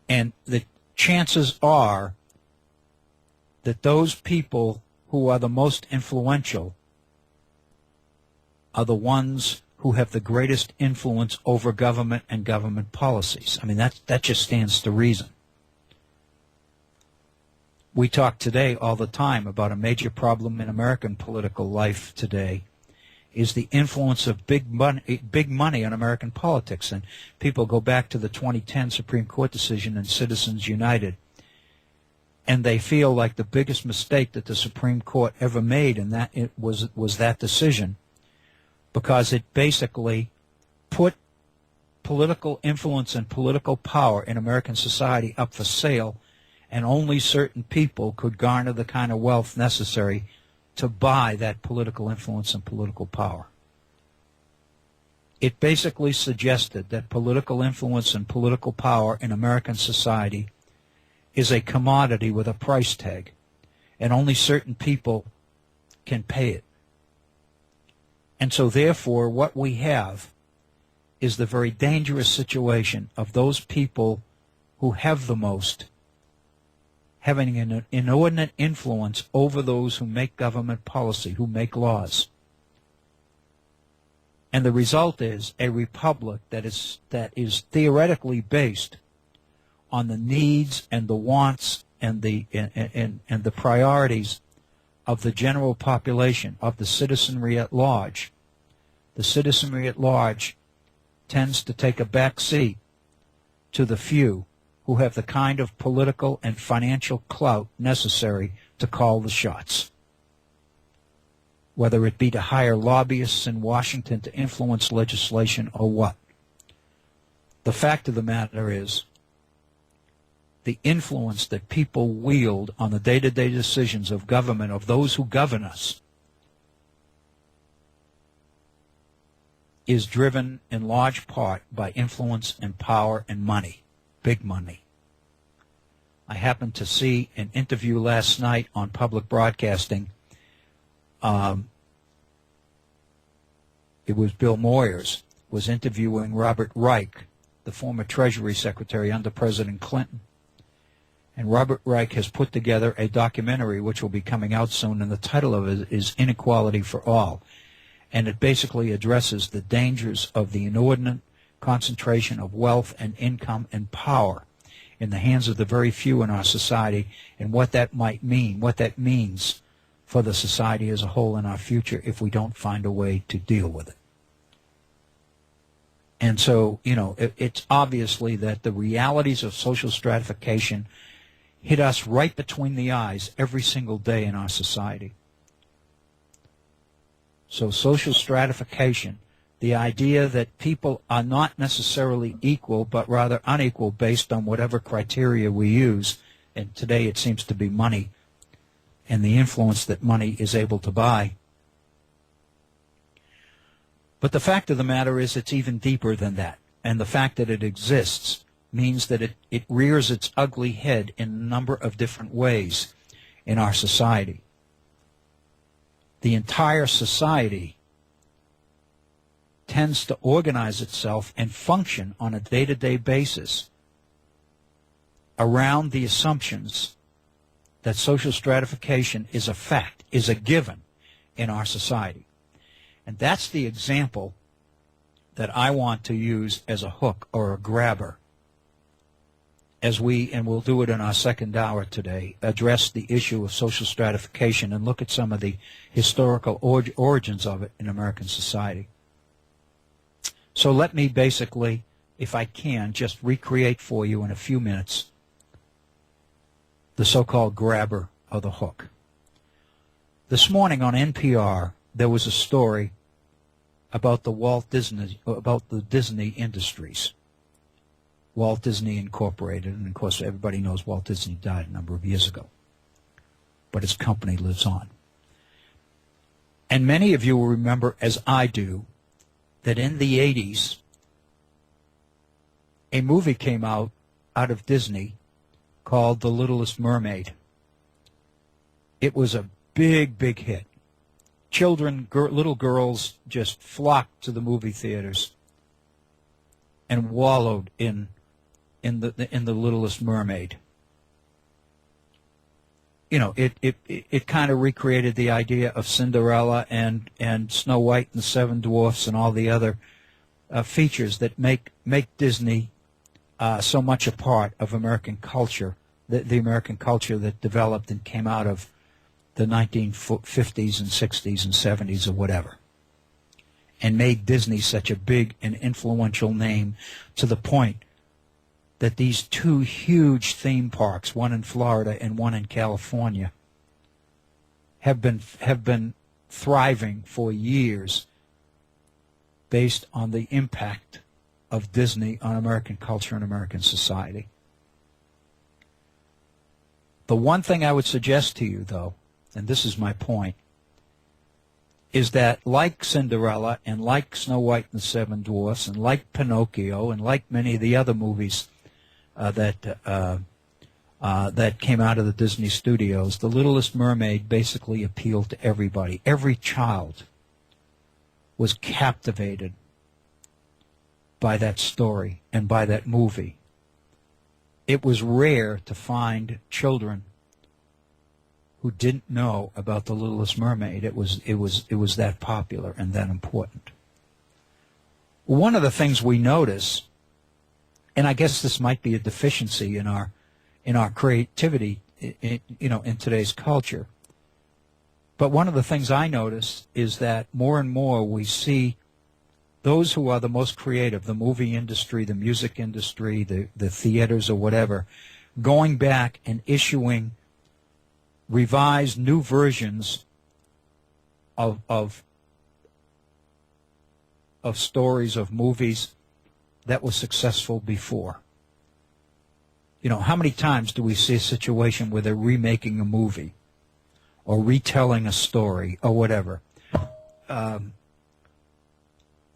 B: And the chances are that those people who are the most influential are the ones who have the greatest influence over government and government policies. I mean, that just stands to reason. We talk today all the time about a major problem in American political life today is the influence of big money on American politics. And people go back to the 2010 Supreme Court decision in Citizens United, and they feel like the biggest mistake that the Supreme Court ever made in that was that decision, because it basically put political influence and political power in American society up for sale, and only certain people could garner the kind of wealth necessary to buy that political influence and political power. It basically suggested that political influence and political power in American society is a commodity with a price tag, and only certain people can pay it. And so therefore what we have is the very dangerous situation of those people who have the most having an inordinate influence over those who make government policy, who make laws. And the result is a republic that is theoretically based on the needs and the wants and the priorities of the general population, of the citizenry at large. The citizenry at large tends to take a back seat to the few who have the kind of political and financial clout necessary to call the shots, whether it be to hire lobbyists in Washington to influence legislation or what. The fact of the matter is, the influence that people wield on the day-to-day decisions of government, of those who govern us, is driven in large part by influence and power and money, big money. I happened to see an interview last night on public broadcasting. It was Bill Moyers was interviewing Robert Reich, the former Treasury Secretary under President Clinton. And Robert Reich has put together a documentary which will be coming out soon, and the title of it is Inequality for All. And it basically addresses the dangers of the inordinate concentration of wealth and income and power in the hands of the very few in our society, and what that might mean, what that means for the society as a whole in our future if we don't find a way to deal with it. And so, you know, it's obviously that the realities of social stratification hit us right between the eyes every single day in our society. So social stratification, the idea that people are not necessarily equal, but rather unequal based on whatever criteria we use, and today it seems to be money and the influence that money is able to buy. But the fact of the matter is it's even deeper than that, and the fact that it exists means that it rears its ugly head in a number of different ways in our society. The entire society tends to organize itself and function on a day-to-day basis around the assumptions that social stratification is a fact, is a given in our society. And that's the example that I want to use as a hook or a grabber as we, and we'll do it in our second hour today, address the issue of social stratification and look at some of the historical origins of it in American society. So let me basically, if I can, just recreate for you in a few minutes the so-called grabber or the hook. This morning on NPR, there was a story about the Disney Industries. Walt Disney Incorporated, and of course everybody knows Walt Disney died a number of years ago, but his company lives on. And many of you will remember, as I do, that in the 80s, a movie came out of Disney called The Littlest Mermaid. It was a big, big hit. Children, little girls just flocked to the movie theaters and wallowed in the Littlest Mermaid. You know, it kind of recreated the idea of Cinderella and Snow White and the Seven Dwarfs and all the other features that make Disney so much a part of American culture, the American culture that developed and came out of the 1950s and 60s and 70s or whatever, and made Disney such a big and influential name to the point that these two huge theme parks, one in Florida and one in California, have been thriving for years based on the impact of Disney on American culture and American society. The one thing I would suggest to you, though, and this is my point, is that like Cinderella and like Snow White and the Seven Dwarfs and like Pinocchio and like many of the other movies that came out of the Disney studios, The Littlest Mermaid basically appealed to everybody. Every child was captivated by that story and by that movie. It was rare to find children who didn't know about The Littlest Mermaid. It was that popular and that important. One of the things we notice And I guess this might be a deficiency in our creativity, in today's culture. But one of the things I notice is that more and more we see those who are the most creative, the movie industry, the music industry, the theaters or whatever, going back and issuing revised new versions of stories, of movies that were successful before. How many times do we see a situation where they're remaking a movie or retelling a story or whatever?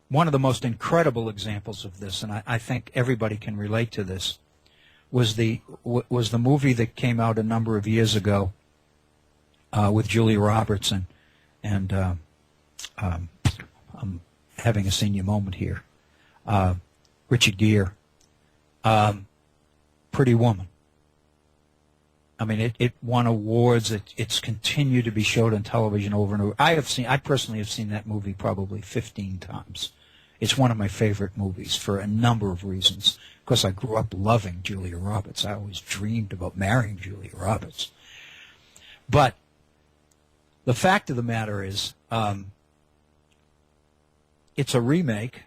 B: One of the most incredible examples of this, and I think everybody can relate to this, was the movie that came out a number of years ago with Julia Roberts and I'm having a senior moment here. Richard Gere, Pretty Woman. I mean, it won awards. It's continued to be showed on television over and over. I personally have seen that movie probably 15 times. It's one of my favorite movies for a number of reasons. Of course, I grew up loving Julia Roberts. I always dreamed about marrying Julia Roberts. But the fact of the matter is, it's a remake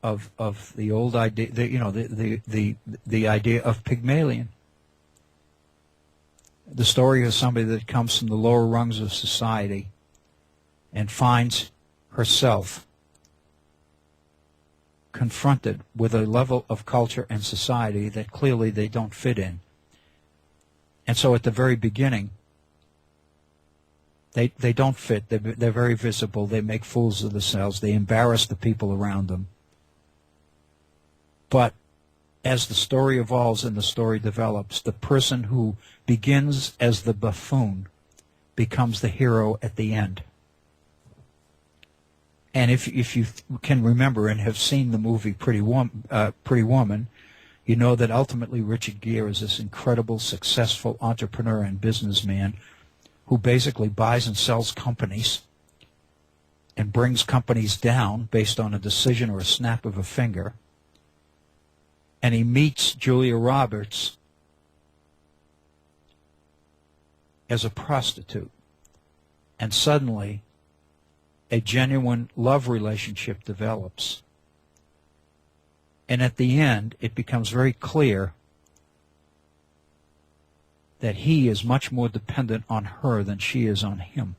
B: of the old idea, the idea of Pygmalion. The story of somebody that comes from the lower rungs of society and finds herself confronted with a level of culture and society that clearly they don't fit in. And so at the very beginning, they don't fit. They're very visible. They make fools of themselves. They embarrass the people around them. But as the story evolves and the story develops, the person who begins as the buffoon becomes the hero at the end. And if you can remember and have seen the movie Pretty Woman, you know that ultimately Richard Gere is this incredible, successful entrepreneur and businessman who basically buys and sells companies and brings companies down based on a decision or a snap of a finger. And he meets Julia Roberts as a prostitute. And suddenly, a genuine love relationship develops. And at the end, it becomes very clear that he is much more dependent on her than she is on him.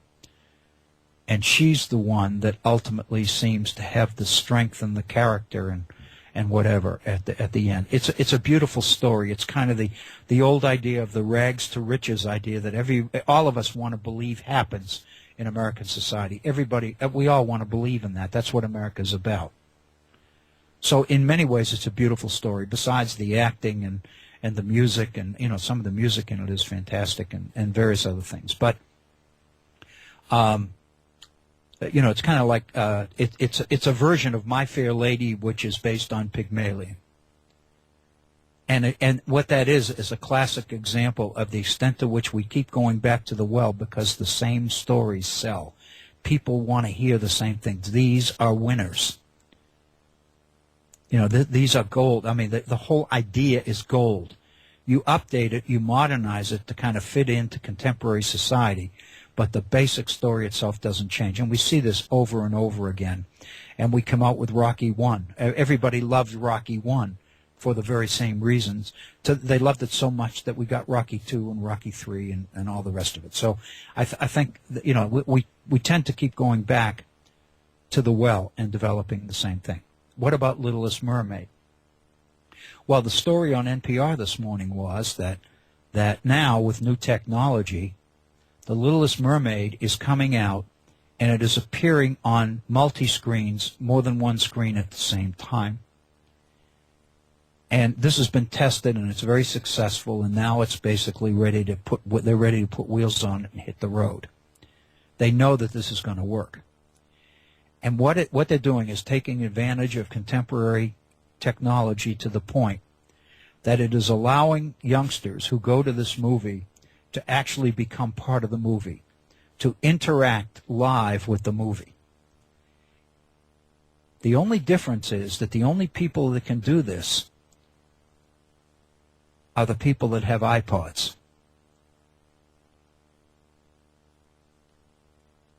B: And she's the one that ultimately seems to have the strength and the character and whatever at the end. It's a beautiful story. It's kind of the old idea of the rags to riches idea that all of us want to believe happens in American society. We all want to believe in that. That's what America's about. So in many ways, it's a beautiful story. Besides the acting and the music, and some of the music in it is fantastic, and various other things. But it's kind of like it's a version of My Fair Lady, which is based on Pygmalion. And what that is a classic example of the extent to which we keep going back to the well because the same stories sell. People want to hear the same things. These are winners. These are gold. I mean, the whole idea is gold. You update it, you modernize it to kind of fit into contemporary society, but the basic story itself doesn't change. And we see this over and over again. And we come out with Rocky 1. Everybody loved Rocky 1 for the very same reasons. They loved it so much that we got Rocky 2 and Rocky 3 and all the rest of it. So I think that, we tend to keep going back to the well and developing the same thing. What about Littlest Mermaid? Well, the story on NPR this morning was that now with new technology, The Littlest Mermaid is coming out and it is appearing on multi-screens, more than one screen at the same time. And this has been tested and it's very successful, and now it's basically ready to put wheels on it and hit the road. They know that this is going to work. And what they're doing is taking advantage of contemporary technology to the point that it is allowing youngsters who go to this movie to actually become part of the movie, to interact live with the movie. The only difference is that the only people that can do this are the people that have iPods.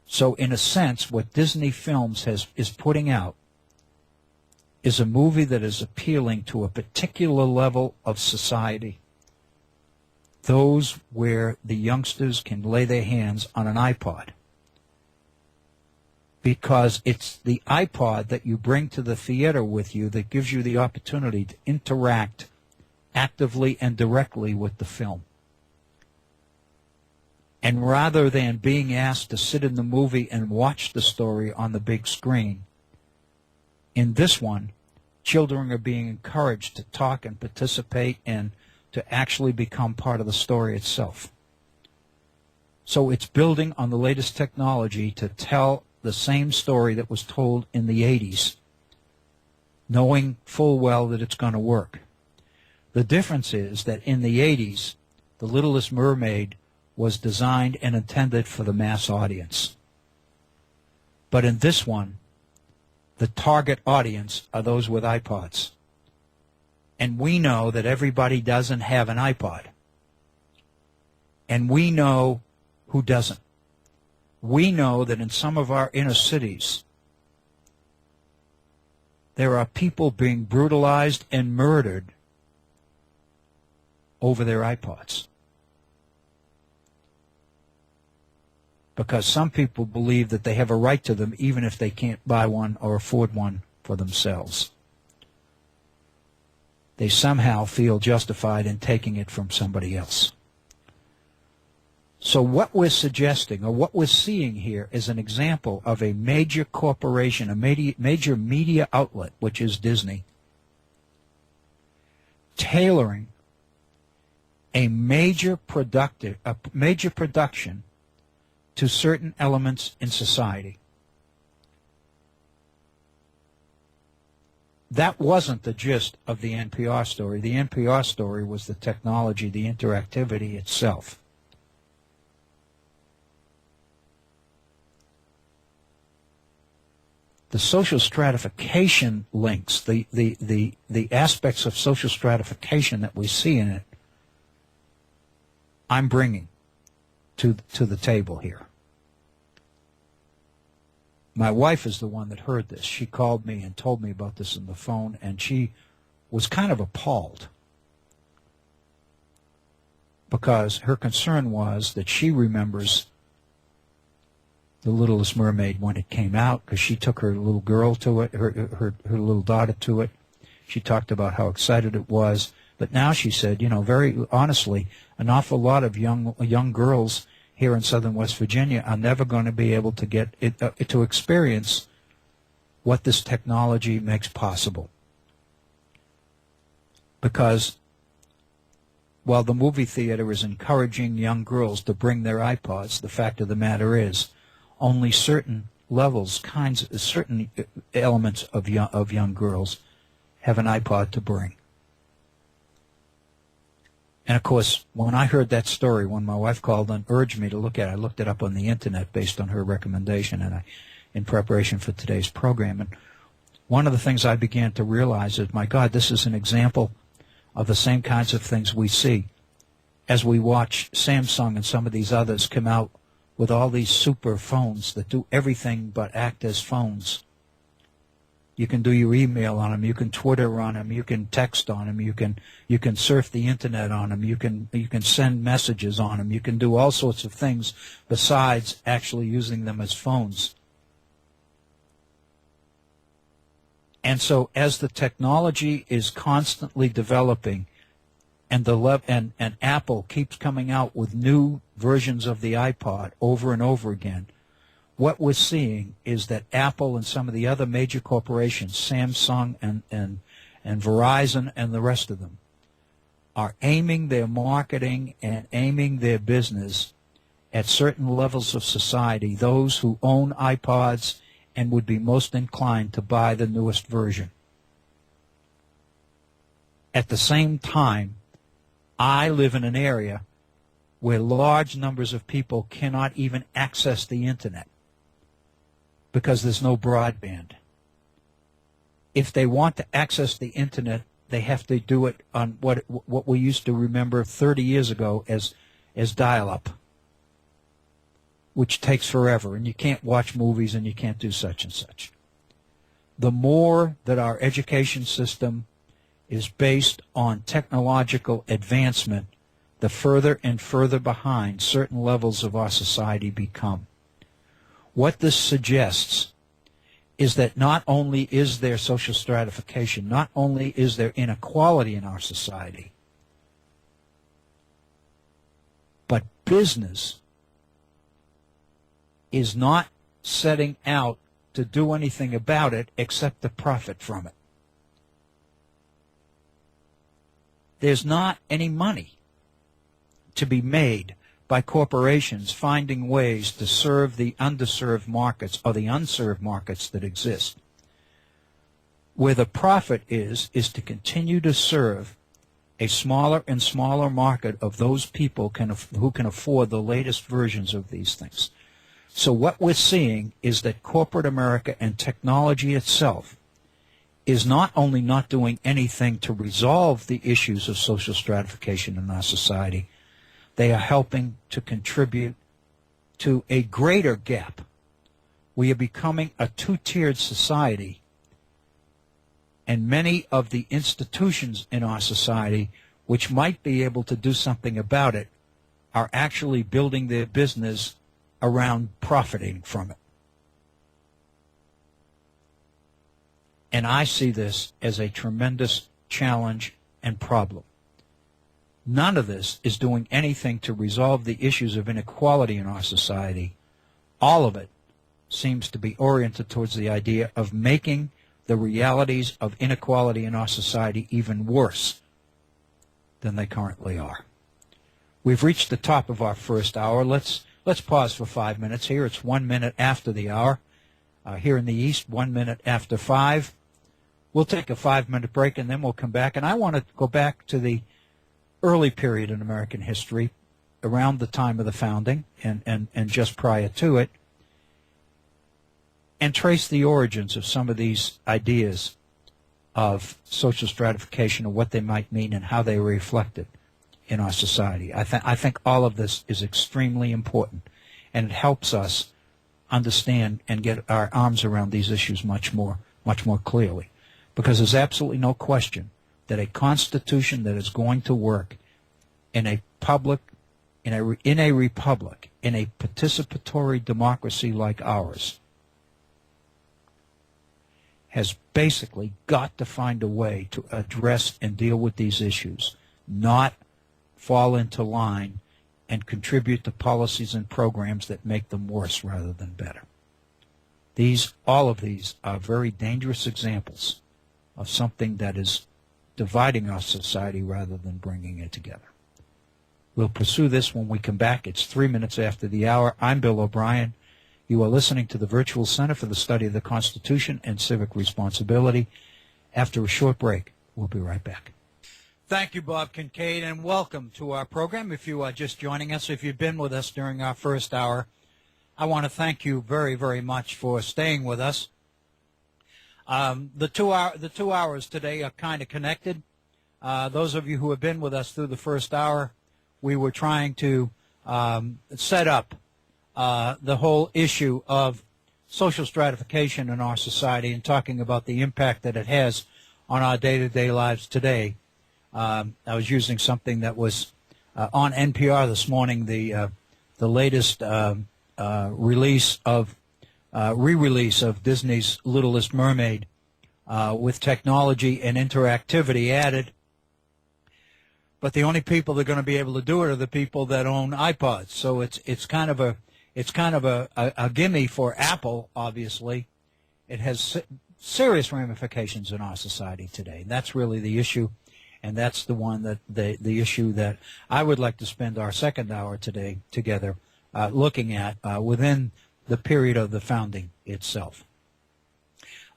B: So in a sense, what Disney Films is putting out is a movie that is appealing to a particular level of society. Those where the youngsters can lay their hands on an iPod. Because it's the iPod that you bring to the theater with you that gives you the opportunity to interact actively and directly with the film. And rather than being asked to sit in the movie and watch the story on the big screen, in this one, children are being encouraged to talk and participate and to actually become part of the story itself. So it's building on the latest technology to tell the same story that was told in the 80s, knowing full well that it's going to work. The difference is that in the 80s, The Littlest Mermaid was designed and intended for the mass audience. But in this one, the target audience are those with iPods. And we know that everybody doesn't have an iPod. And we know who doesn't. We know that in some of our inner cities, there are people being brutalized and murdered over their iPods. Because some people believe that they have a right to them even if they can't buy one or afford one for themselves. They somehow feel justified in taking it from somebody else. So what we're suggesting, or what we're seeing here, is an example of a major corporation, a major media outlet, which is Disney, tailoring a major production to certain elements in society. That wasn't the gist of the NPR story. The NPR story was the technology, the interactivity itself. The social stratification links, the aspects of social stratification that we see in it, I'm bringing to the table here. My wife is the one that heard this. She called me and told me about this on the phone, and she was kind of appalled because her concern was that she remembers The Littlest Mermaid when it came out, because she took her little girl to it, her little daughter to it. She talked about how excited it was. But now she said, you know, very honestly, an awful lot of young girls here in southern West Virginia are never going to be able to get it, to experience what this technology makes possible. Because while the movie theater is encouraging young girls to bring their iPods, the fact of the matter is only certain certain elements of young girls have an iPod to bring. And, of course, when I heard that story, when my wife called and urged me to look at it, I looked it up on the Internet based on her recommendation and in preparation for today's program. And one of the things I began to realize is, my God, this is an example of the same kinds of things we see as we watch Samsung and some of these others come out with all these super phones that do everything but act as phones. You can do your email on them. You can Twitter on them. You can text on them. You can surf the internet on them. You can send messages on them. You can do all sorts of things besides actually using them as phones. And so, as the technology is constantly developing, and and Apple keeps coming out with new versions of the iPod over and over again, what we're seeing is that Apple and some of the other major corporations, Samsung and Verizon and the rest of them, are aiming their marketing and aiming their business at certain levels of society, those who own iPods and would be most inclined to buy the newest version. At the same time, I live in an area where large numbers of people cannot even access the internet because there's no broadband. If they want to access the internet they have to do it on what we used to remember 30 years ago as dial-up, which takes forever, and you can't watch movies and you can't do such and such. The more that our education system is based on technological advancement, the further and further behind certain levels of our society become. What this suggests is that not only is there social stratification, not only is there inequality in our society, but business is not setting out to do anything about it except to profit from it. There's not any money to be made by corporations finding ways to serve the underserved markets or the unserved markets that exist. Where the profit is to continue to serve a smaller and smaller market of those people who can afford the latest versions of these things. So what we're seeing is that corporate America and technology itself is not only not doing anything to resolve the issues of social stratification in our society, they are helping to contribute to a greater gap. We are becoming a two-tiered society, and many of the institutions in our society which might be able to do something about it are actually building their business around profiting from it. And I see this as a tremendous challenge and problem. None of this is doing anything to resolve the issues of inequality in our society. All of it seems to be oriented towards the idea of making the realities of inequality in our society even worse than they currently are. We've reached the top of our first hour. Let's pause for 5 minutes here. It's 1 minute after the hour. Here in the East, 1 minute after 5. We'll take a 5-minute break, and then we'll come back. And I want to go back to the early period in American history, around the time of the founding and just prior to it, and trace the origins of some of these ideas of social stratification and what they might mean and how they were reflected in our society. I think all of this is extremely important, and it helps us understand and get our arms around these issues much more clearly. Because there's absolutely no question that a constitution that is going to work in a republic, in a participatory democracy like ours, has basically got to find a way to address and deal with these issues, not fall into line and contribute to policies and programs that make them worse rather than better. All of these are very dangerous examples of something that is dividing our society rather than bringing it together. We'll pursue this when we come back. It's 3 minutes after the hour. I'm Bill O'Brien. You are listening to the Virtual Center for the Study of the Constitution and Civic Responsibility. After a short break, we'll be right back. Thank you, Bob Kincaid, and welcome to our program. If you are just joining us, if you've been with us during our first hour, I want to thank you very, very much for staying with us. The two hours today are kind of connected. Those of you who have been with us through the first hour, we were trying to set up the whole issue of social stratification in our society and talking about the impact that it has on our day-to-day lives today. I was using something that was on NPR this morning, the latest re-release of Disney's Little Mermaid with technology and interactivity added. But the only people that are going to be able to do it are the people that own iPods. So it's kind of a gimme for Apple. Obviously, it has serious ramifications in our society today. And that's really the issue, and that's the one that the issue that I would like to spend our second hour today together looking at within the period of the founding itself.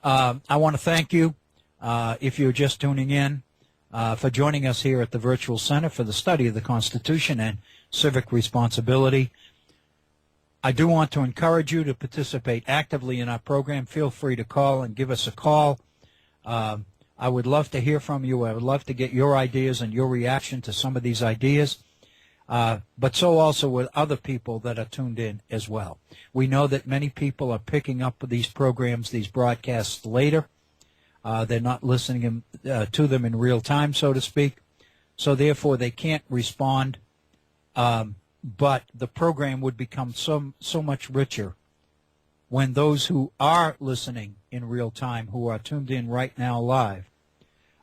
B: I want to thank you, if you're just tuning in, for joining us here at the Virtual Center for the Study of the Constitution and Civic Responsibility. I do want to encourage you to participate actively in our program. Feel free to call and give us a call. I would love to hear from you. I would love to get your ideas and your reaction to some of these ideas, but so also with other people that are tuned in as well. We know that many people are picking up these programs, these broadcasts later. They're not listening to them in real time, so to speak, so therefore they can't respond, but the program would become so much richer when those who are listening in real time, who are tuned in right now live,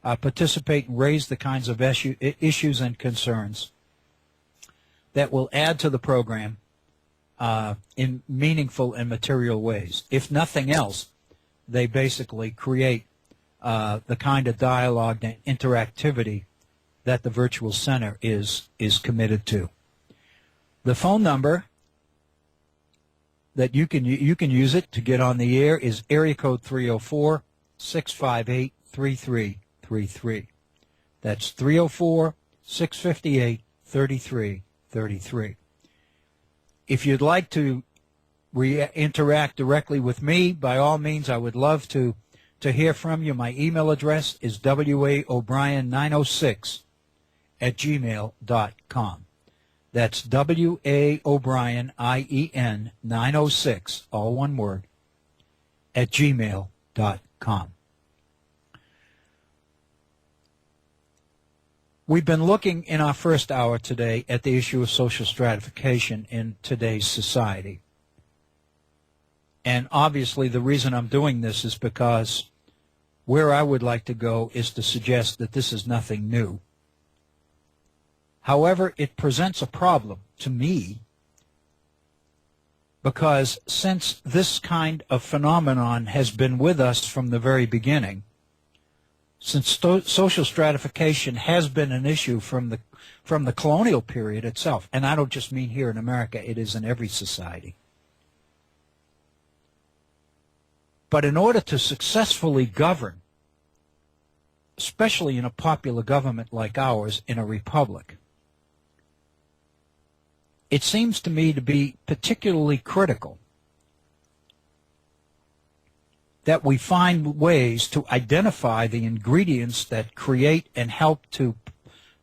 B: participate and raise the kinds of issues and concerns that will add to the program in meaningful and material ways. If nothing else, they basically create the kind of dialogue and interactivity that the Virtual Center is committed to. The phone number that you can use it to get on the air is area code 304-658-3333. That's 304-658-3333. If you'd like to interact directly with me, by all means, I would love to hear from you. My email address is waobrien906@gmail.com. That's waobrien906, all one word, @gmail.com. We've been looking in our first hour today at the issue of social stratification in today's society. And obviously the reason I'm doing this is because where I would like to go is to suggest that this is nothing new. However, it presents a problem to me because since this kind of phenomenon has been with us from the very beginning, since social stratification has been an issue from the colonial period itself, and I don't just mean here in America, it is in every society. But in order to successfully govern, especially in a popular government like ours, in a republic, it seems to me to be particularly critical that we find ways to identify the ingredients that create and help to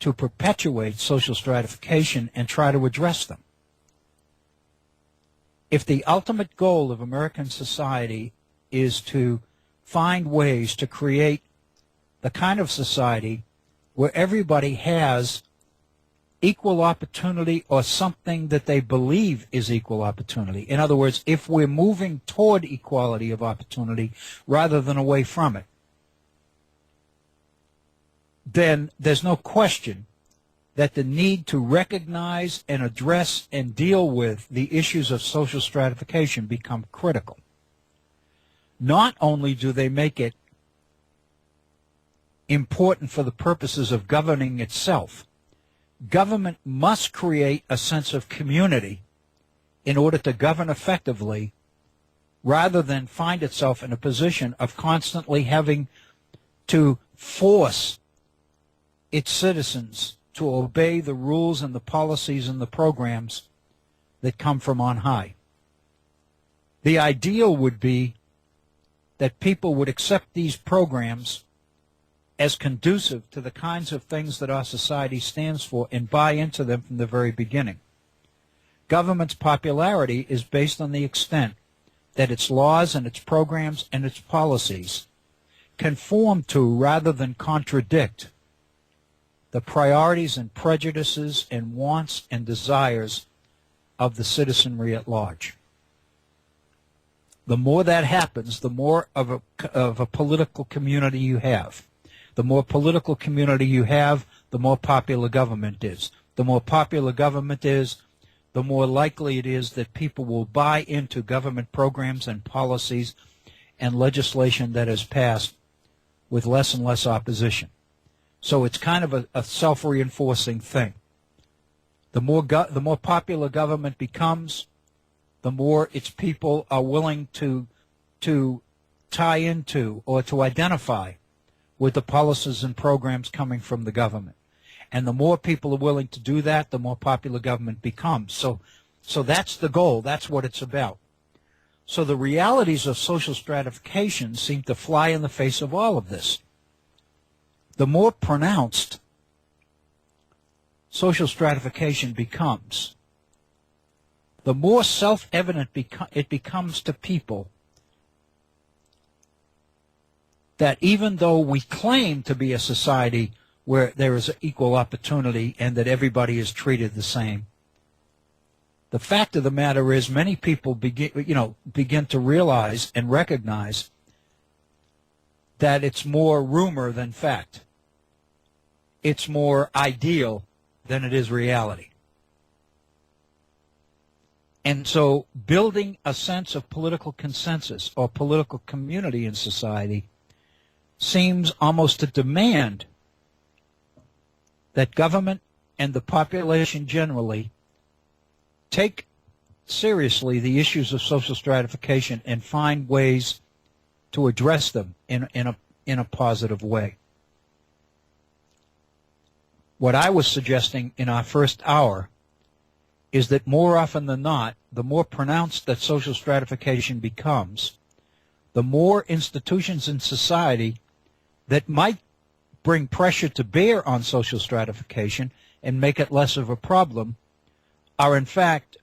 B: perpetuate social stratification and try to address them. If the ultimate goal of American society is to find ways to create the kind of society where everybody has equal opportunity or something that they believe is equal opportunity. In other words, if we're moving toward equality of opportunity rather than away from it, then there's no question that the need to recognize and address and deal with the issues of social stratification become critical. Not only do they make it important for the purposes of governing itself, government must create a sense of community in order to govern effectively rather than find itself in a position of constantly having to force its citizens to obey the rules and the policies and the programs that come from on high. The ideal would be that people would accept these programs as conducive to the kinds of things that our society stands for and buy into them from the very beginning. Government's popularity is based on the extent that its laws and its programs and its policies conform to rather than contradict the priorities and prejudices and wants and desires of the citizenry at large. The more that happens, the more of a political community you have. The more political community you have, the more popular government is. The more popular government is, the more likely it is that people will buy into government programs and policies and legislation that is passed with less and less opposition. So it's kind of a self-reinforcing thing. The more popular government becomes, the more its people are willing to tie into or to identify with the policies and programs coming from the government. And the more people are willing to do that, the more popular government becomes. So that's the goal. That's what it's about. So the realities of social stratification seem to fly in the face of all of this. the more pronounced social stratification becomes, the more self-evident it becomes to people that even though we claim to be a society where there is equal opportunity and that everybody is treated the same, the fact of the matter is many people begin to realize and recognize that it's more rumor than fact. It's more ideal than it is reality. And so building a sense of political consensus or political community in society seems almost to demand that government and the population generally take seriously the issues of social stratification and find ways to address them in a positive way. What I was suggesting in our first hour is that more often than not, the more pronounced that social stratification becomes, the more institutions in society that might bring pressure to bear on social stratification and make it less of a problem are in fact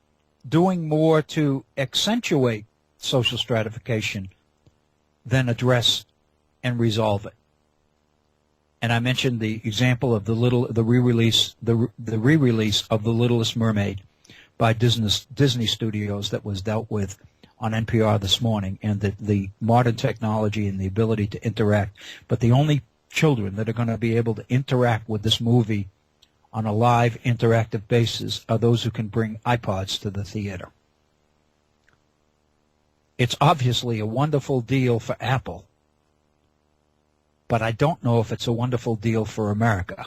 B: doing more to accentuate social stratification than address and resolve it. And I mentioned the example of the re-release of The Littlest Mermaid by Disney Studios that was dealt with on NPR this morning, and the modern technology and the ability to interact. But the only children that are going to be able to interact with this movie on a live interactive basis are those who can bring iPods to the theater. It's obviously a wonderful deal for Apple, but I don't know if it's a wonderful deal for America.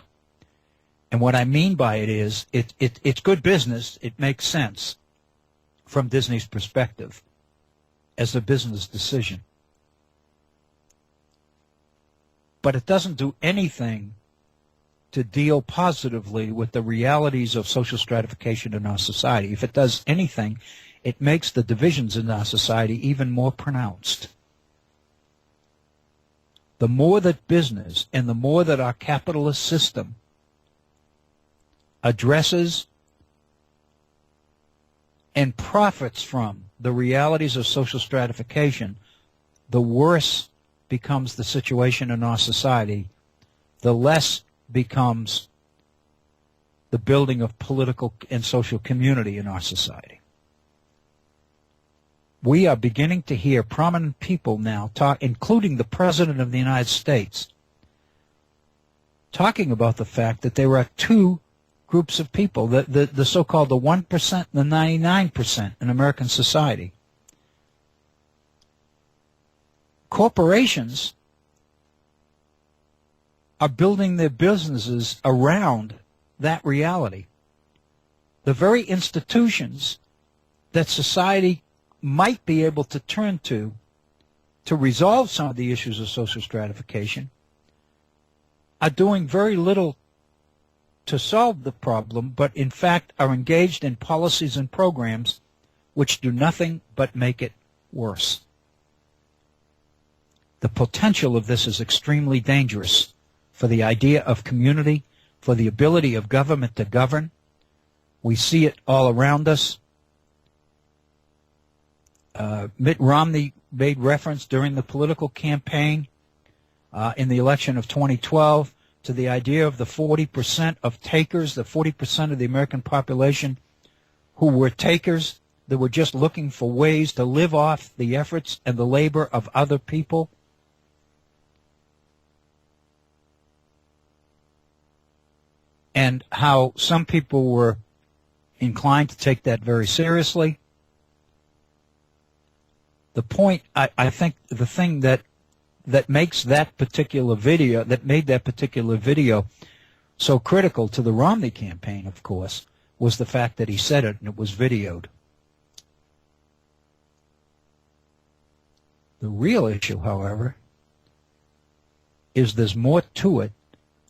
B: And what I mean by it is it's good business. It makes sense from Disney's perspective as a business decision. But it doesn't do anything to deal positively with the realities of social stratification in our society. If it does anything, it makes the divisions in our society even more pronounced. The more that business and the more that our capitalist system addresses and profits from the realities of social stratification, the worse becomes the situation in our society, the less becomes the building of political and social community in our society. We are beginning to hear prominent people now talk, including the President of the United States, talking about the fact that there are two groups of people, the so-called the 1% and the 99% in American society. Corporations are building their businesses around that reality. The very institutions that society might be able to turn to resolve some of the issues of social stratification are doing very little to solve the problem, but in fact are engaged in policies and programs which do nothing but make it worse. The potential of this is extremely dangerous for the idea of community, for the ability of government to govern. We see it all around us. Mitt Romney made reference during the political campaign in the election of 2012 to the idea of the 40% of takers, the 40% of the American population who were takers, that were just looking for ways to live off the efforts and the labor of other people. And how some people were inclined to take that very seriously. The point, I think, the thing that makes that particular video, that made that particular video so critical to the Romney campaign, of course, was the fact that he said it and it was videoed. The real issue, however, is there's more to it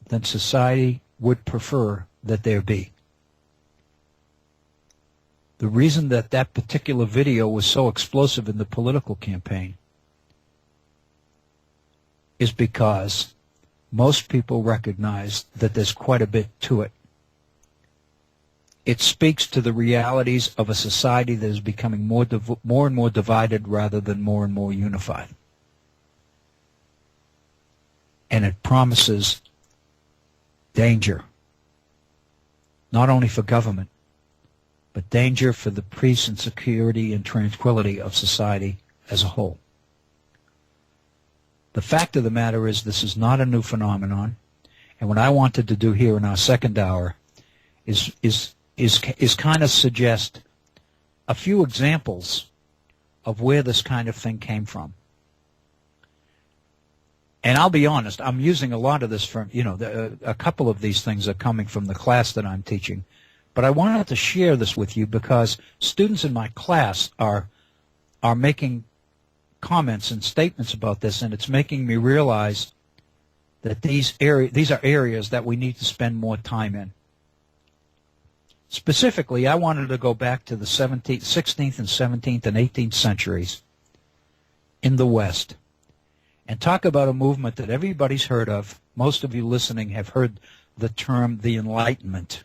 B: than society would prefer that there be. The reason that that particular video was so explosive in the political campaign is because most people recognize that there's quite a bit to it. It speaks to the realities of a society that is becoming more and more divided rather than more and more unified. And it promises danger, not only for government, but danger for the peace and security and tranquility of society as a whole. The fact of the matter is this is not a new phenomenon, and what I wanted to do here in our second hour is kind of suggest a few examples of where this kind of thing came from. And I'll be honest, I'm using a lot of this from, a couple of these things are coming from the class that I'm teaching. But I wanted to share this with you because students in my class are making comments and statements about this, and it's making me realize that these are areas that we need to spend more time in. Specifically, I wanted to go back to the 16th and 17th and 18th centuries in the West and talk about a movement that everybody's heard of. Most of you listening have heard the term the Enlightenment.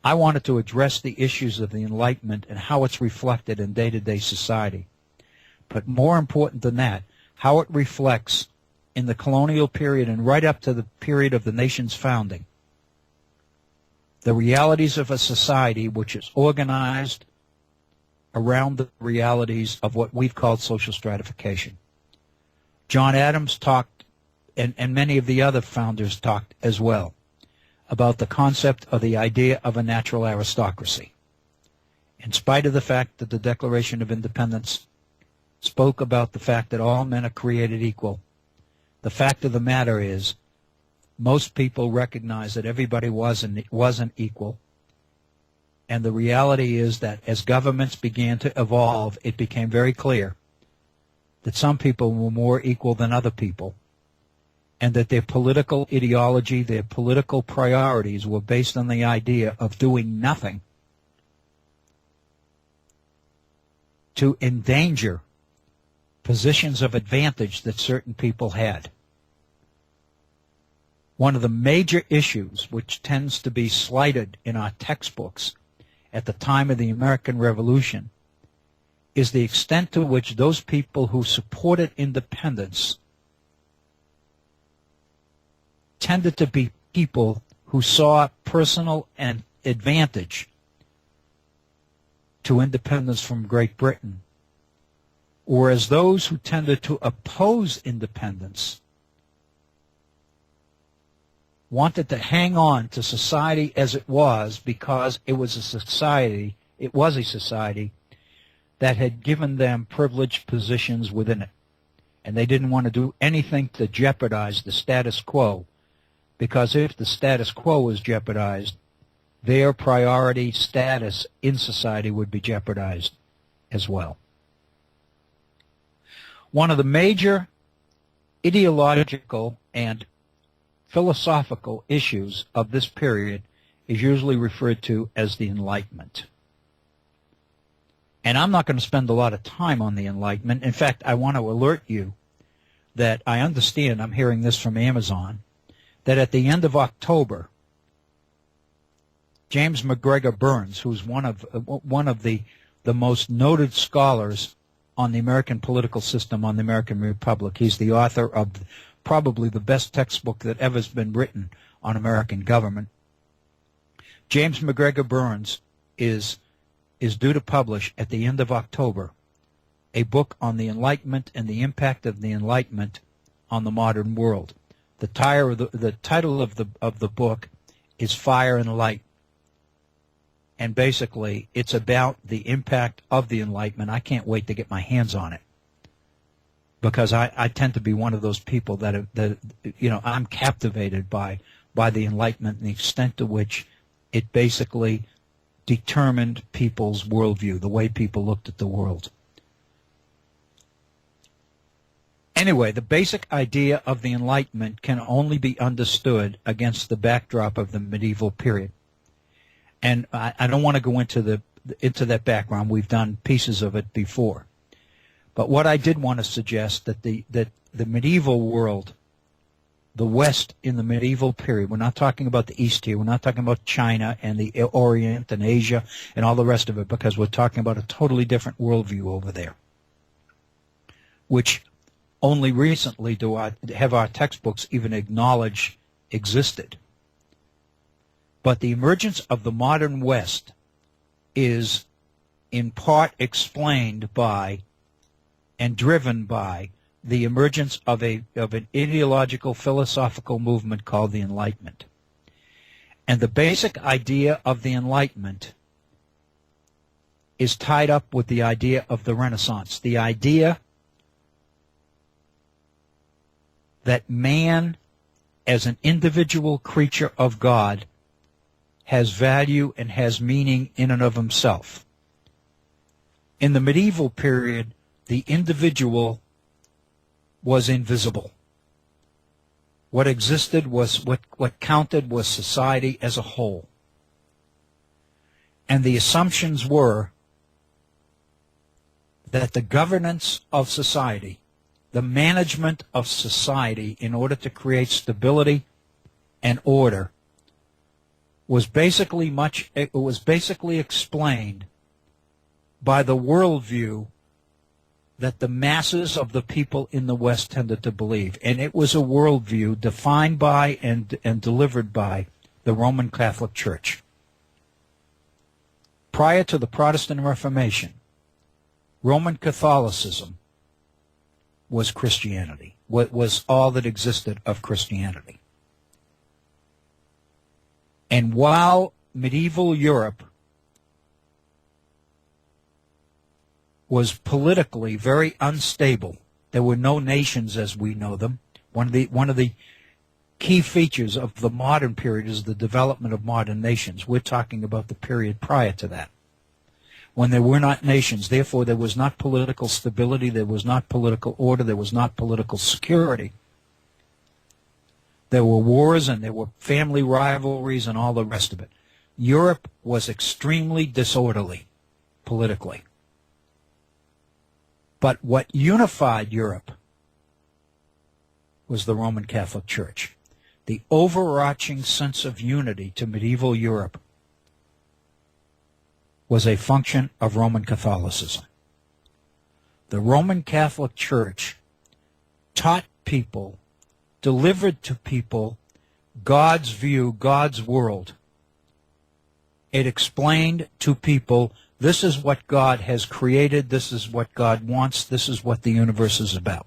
B: I wanted to address the issues of the Enlightenment and how it's reflected in day-to-day society. But more important than that, how it reflects in the colonial period and right up to the period of the nation's founding. The realities of a society which is organized around the realities of what we've called social stratification. John Adams talked, and many of the other founders talked as well, about the concept of the idea of a natural aristocracy. In spite of the fact that the Declaration of Independence spoke about the fact that all men are created equal, the fact of the matter is most people recognize that everybody wasn't equal. And the reality is that as governments began to evolve, it became very clear that some people were more equal than other people, and that their political ideology, their political priorities were based on the idea of doing nothing to endanger positions of advantage that certain people had. One of the major issues which tends to be slighted in our textbooks at the time of the American Revolution is the extent to which those people who supported independence tended to be people who saw personal and advantage to independence from Great Britain, whereas those who tended to oppose independence wanted to hang on to society as it was because it was a society that had given them privileged positions within it. And they didn't want to do anything to jeopardize the status quo, because if the status quo was jeopardized, their priority status in society would be jeopardized as well. One of the major ideological and philosophical issues of this period is usually referred to as the Enlightenment. And I'm not going to spend a lot of time on the Enlightenment. In fact, I want to alert you that I understand, I'm hearing this from Amazon, that at the end of October, James McGregor Burns, who's one of the most noted scholars on the American political system, on the American Republic, he's the author of probably the best textbook that ever has been written on American government. James McGregor Burns is due to publish at the end of October a book on the Enlightenment and the impact of the Enlightenment on the modern world. The title of the book is Fire and Light, and basically it's about the impact of the Enlightenment. I can't wait to get my hands on it, because I tend to be one of those people that I'm captivated by the Enlightenment and the extent to which it basically determined people's worldview, the way people looked at the world. Anyway, the basic idea of the Enlightenment can only be understood against the backdrop of the medieval period. And I don't want to go into that background. We've done pieces of it before. But what I did want to suggest that the medieval world, the West in the medieval period, we're not talking about the East here, we're not talking about China and the Orient and Asia and all the rest of it, because we're talking about a totally different worldview over there, which only recently have our textbooks even acknowledged existed. But the emergence of the modern West is in part explained by and driven by the emergence of an ideological philosophical movement called the Enlightenment. And the basic idea of the Enlightenment is tied up with the idea of the Renaissance, the idea that man, as an individual creature of God, has value and has meaning in and of himself. In the medieval period, the individual was invisible. What existed was, what counted was society as a whole. And the assumptions were that the governance of society, the management of society in order to create stability and order was basically explained by the worldview that the masses of the people in the West tended to believe. And it was a worldview defined by and delivered by the Roman Catholic Church. Prior to the Protestant Reformation, Roman Catholicism was Christianity, was all that existed of Christianity. And while medieval Europe was politically very unstable, there were no nations as we know them. One of the key features of the modern period is the development of modern nations. We're talking about the period prior to that, when there were not nations. Therefore, there was not political stability, there was not political order, there was not political security. There were wars and there were family rivalries and all the rest of it. Europe was extremely disorderly politically. But what unified Europe was the Roman Catholic Church. The overarching sense of unity to medieval Europe was a function of Roman Catholicism. The Roman Catholic Church taught people, delivered to people, God's view, God's world. It explained to people, this is what God has created, this is what God wants, this is what the universe is about.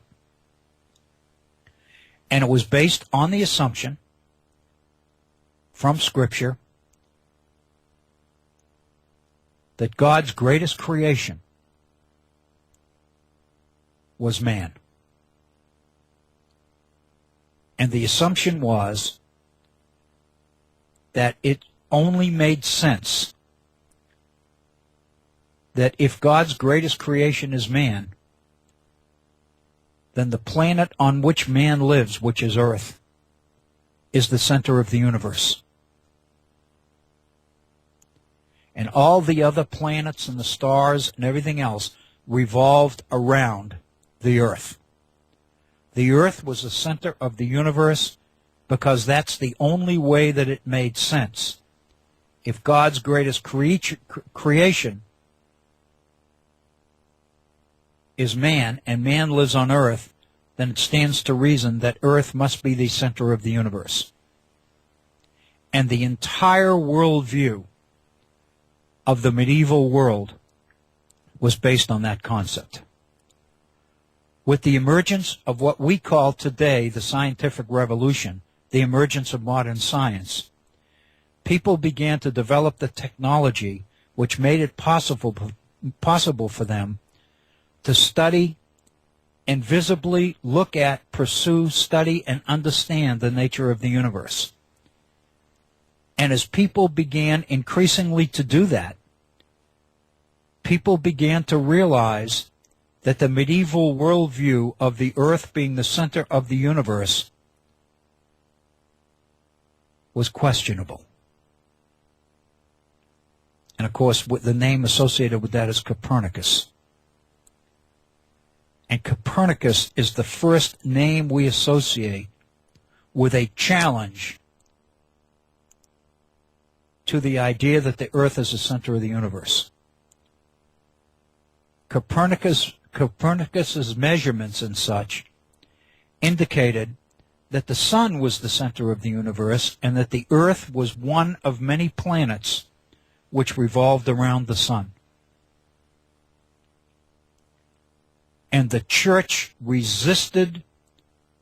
B: And it was based on the assumption from Scripture that God's greatest creation was man. And the assumption was that it only made sense that if God's greatest creation is man, then the planet on which man lives, which is Earth, is the center of the universe. And all the other planets and the stars and everything else revolved around the Earth. The Earth was the center of the universe because that's the only way that it made sense. If God's greatest creation is man, and man lives on Earth, then it stands to reason that Earth must be the center of the universe. And the entire worldview of the medieval world was based on that concept. With the emergence of what we call today the scientific revolution, the emergence of modern science, people began to develop the technology which made it possible for them to study and visibly look at, pursue, study, and understand the nature of the universe. And as people began increasingly to do that, people began to realize that the medieval worldview of the Earth being the center of the universe was questionable. And of course, the name associated with that is Copernicus. And Copernicus is the first name we associate with a challenge to the idea that the earth is the center of the universe. Copernicus's measurements and such indicated that the sun was the center of the universe and that the earth was one of many planets which revolved around the sun. And the church resisted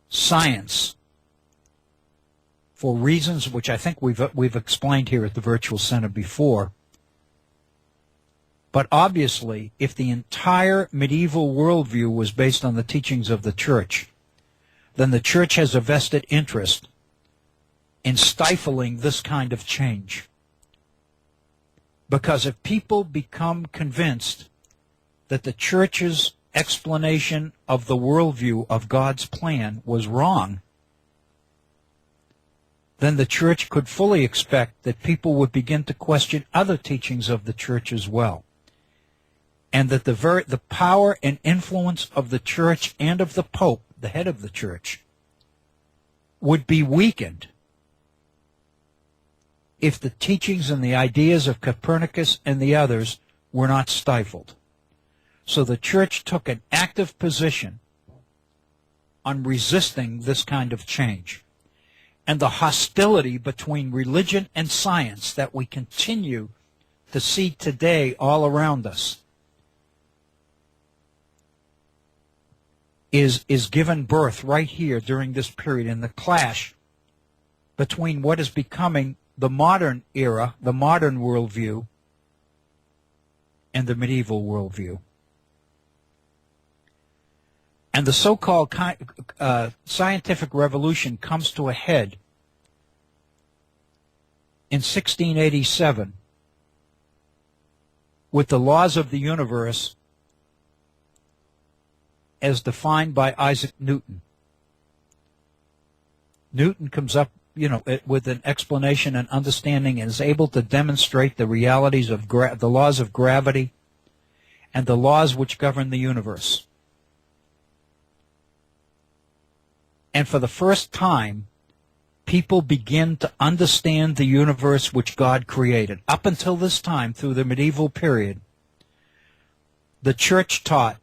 B: science for reasons which I think we've explained here at the Virtual Center before. But obviously, if the entire medieval worldview was based on the teachings of the church, then the church has a vested interest in stifling this kind of change. Because if people become convinced that the church's explanation of the worldview of God's plan was wrong, then the church could fully expect that people would begin to question other teachings of the church as well. And that the power and influence of the church and of the Pope, the head of the church, would be weakened if the teachings and the ideas of Copernicus and the others were not stifled. So the church took an active position on resisting this kind of change. And the hostility between religion and science that we continue to see today all around us is given birth right here during this period in the clash between what is becoming the modern era, the modern worldview, and the medieval worldview. And the so-called scientific revolution comes to a head in 1687 with the laws of the universe as defined by Isaac Newton. Newton comes up, with an explanation and understanding and is able to demonstrate the realities of the laws of gravity and the laws which govern the universe. And for the first time, people begin to understand the universe which God created. Up until this time, through the medieval period, the church taught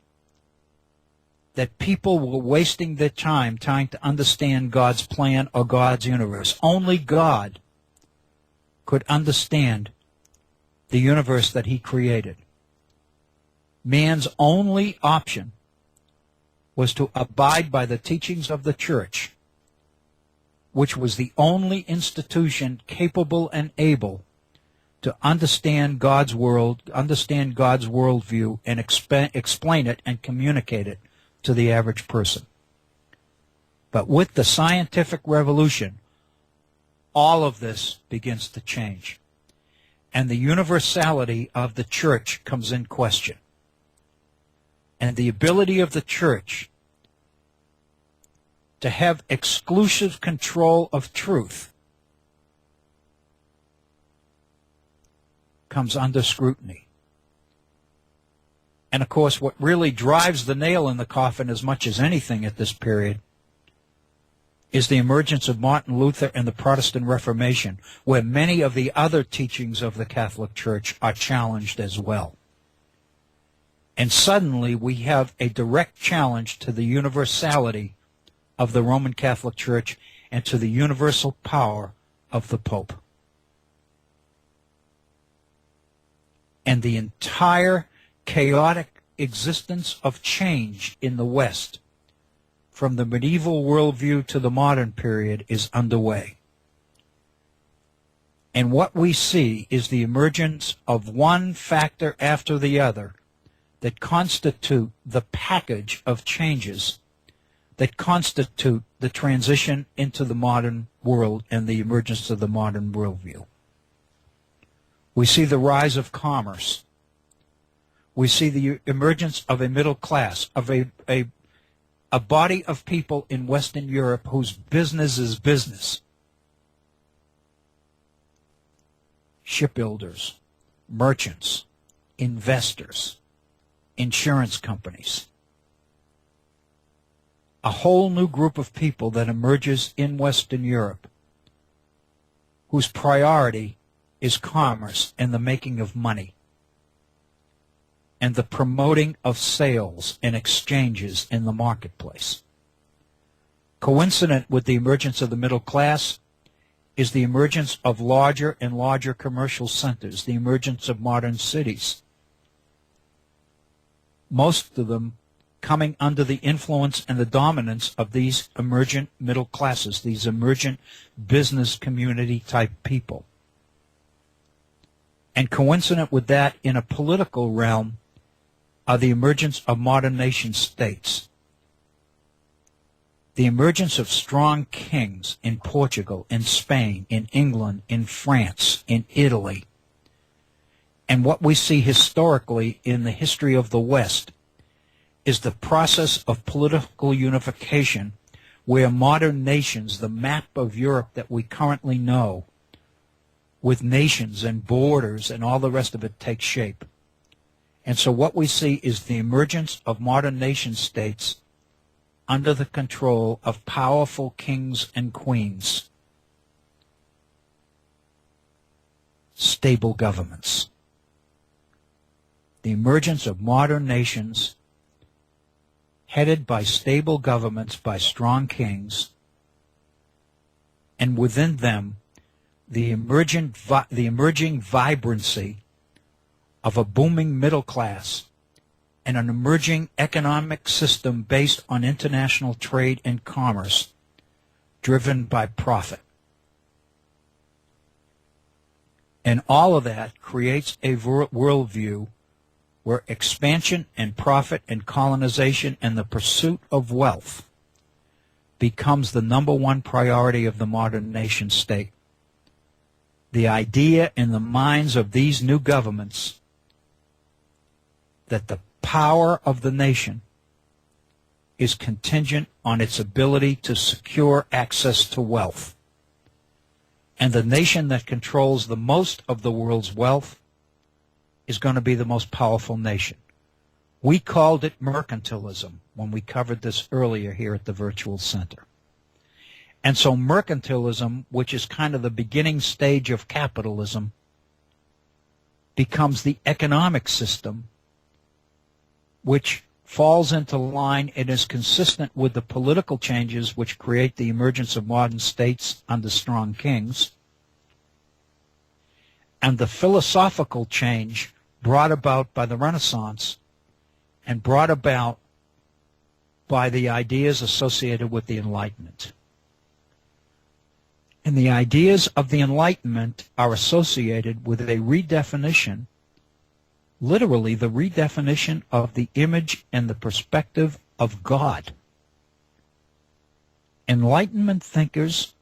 B: that people were wasting their time trying to understand God's plan or God's universe. Only God could understand the universe that He created. Man's only option was to abide by the teachings of the church, which was the only institution capable and able to understand God's world, understand God's worldview, and explain it and communicate it to the average person. But with the scientific revolution, all of this begins to change. And the universality of the church comes in question. And the ability of the church to have exclusive control of truth comes under scrutiny. And of course, what really drives the nail in the coffin as much as anything at this period is the emergence of Martin Luther and the Protestant Reformation, where many of the other teachings of the Catholic Church are challenged as well. And suddenly we have a direct challenge to the universality of the Roman Catholic Church and to the universal power of the Pope. And the entire chaotic existence of change in the West, from the medieval worldview to the modern period, is underway. And what we see is the emergence of one factor after the other that constitute the package of changes that constitute the transition into the modern world and the emergence of the modern worldview. We see the rise of commerce. We see the emergence of a middle class, of a body of people in Western Europe whose business is business. Shipbuilders, merchants, investors, insurance companies. a whole new group of people that emerges in Western Europe whose priority is commerce and the making of money and the promoting of sales and exchanges in the marketplace. Coincident with the emergence of the middle class is the emergence of larger and larger commercial centers, the emergence of modern cities, most of them coming under the influence and the dominance of these emergent middle classes, these emergent business community type people. And coincident with that in a political realm are the emergence of modern nation states. The emergence of strong kings in Portugal, in Spain, in England, in France, in Italy. And what we see historically in the history of the West is the process of political unification where modern nations, the map of Europe that we currently know, with nations and borders and all the rest of it takes shape. And so what we see is the emergence of modern nation states under the control of powerful kings and queens, stable governments. The emergence of modern nations headed by stable governments, by strong kings, and within them the emerging vibrancy of a booming middle class and an emerging economic system based on international trade and commerce driven by profit. And all of that creates a worldview where expansion and profit and colonization and the pursuit of wealth becomes the number one priority of the modern nation state. The idea in the minds of these new governments that the power of the nation is contingent on its ability to secure access to wealth. And the nation that controls the most of the world's wealth is going to be the most powerful nation. We called it mercantilism when we covered this earlier here at the Virtual Center. And so mercantilism, which is kind of the beginning stage of capitalism, becomes the economic system which falls into line and is consistent with the political changes which create the emergence of modern states under strong kings, and the philosophical change brought about by the Renaissance and brought about by the ideas associated with the Enlightenment. And the ideas of the Enlightenment are associated with a redefinition, literally the redefinition of the image and the perspective of God. Enlightenment thinkers,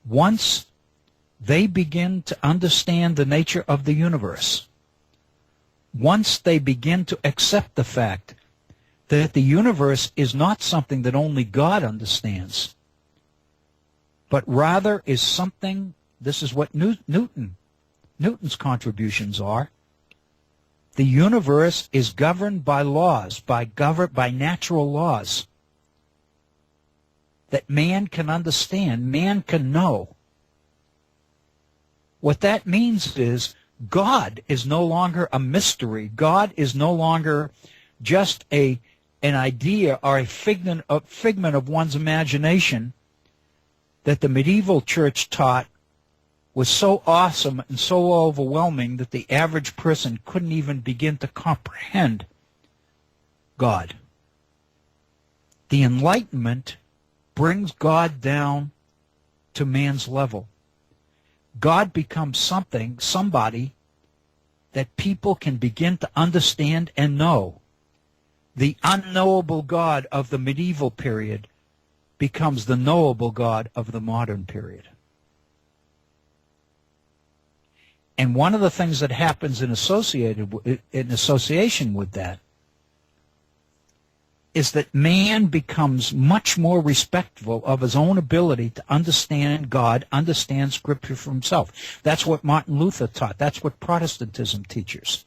B: once they begin to understand the nature of the universe, once they begin to accept the fact that the universe is not something that only God understands, but rather is something, this is what Newton's contributions are. The universe is governed by laws, by natural laws that man can understand, man can know. What that means is God is no longer a mystery. God is no longer just an idea or a figment of one's imagination that the medieval church taught was so awesome and so overwhelming that the average person couldn't even begin to comprehend God. The Enlightenment brings God down to man's level. God becomes somebody that people can begin to understand and know. The unknowable God of the medieval period becomes the knowable God of the modern period. And one of the things that happens in association with that is that man becomes much more respectful of his own ability to understand God, understand Scripture for himself. That's what Martin Luther taught. That's what Protestantism teaches.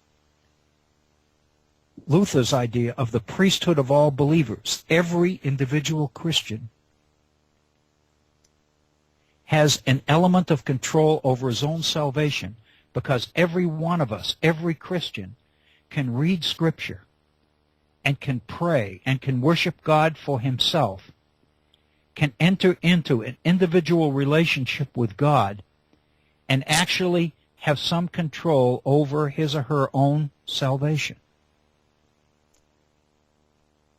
B: Luther's idea of the priesthood of all believers. Every individual Christian has an element of control over his own salvation, because every one of us, every Christian, can read Scripture and can pray and can worship God for himself, can enter into an individual relationship with God and actually have some control over his or her own salvation.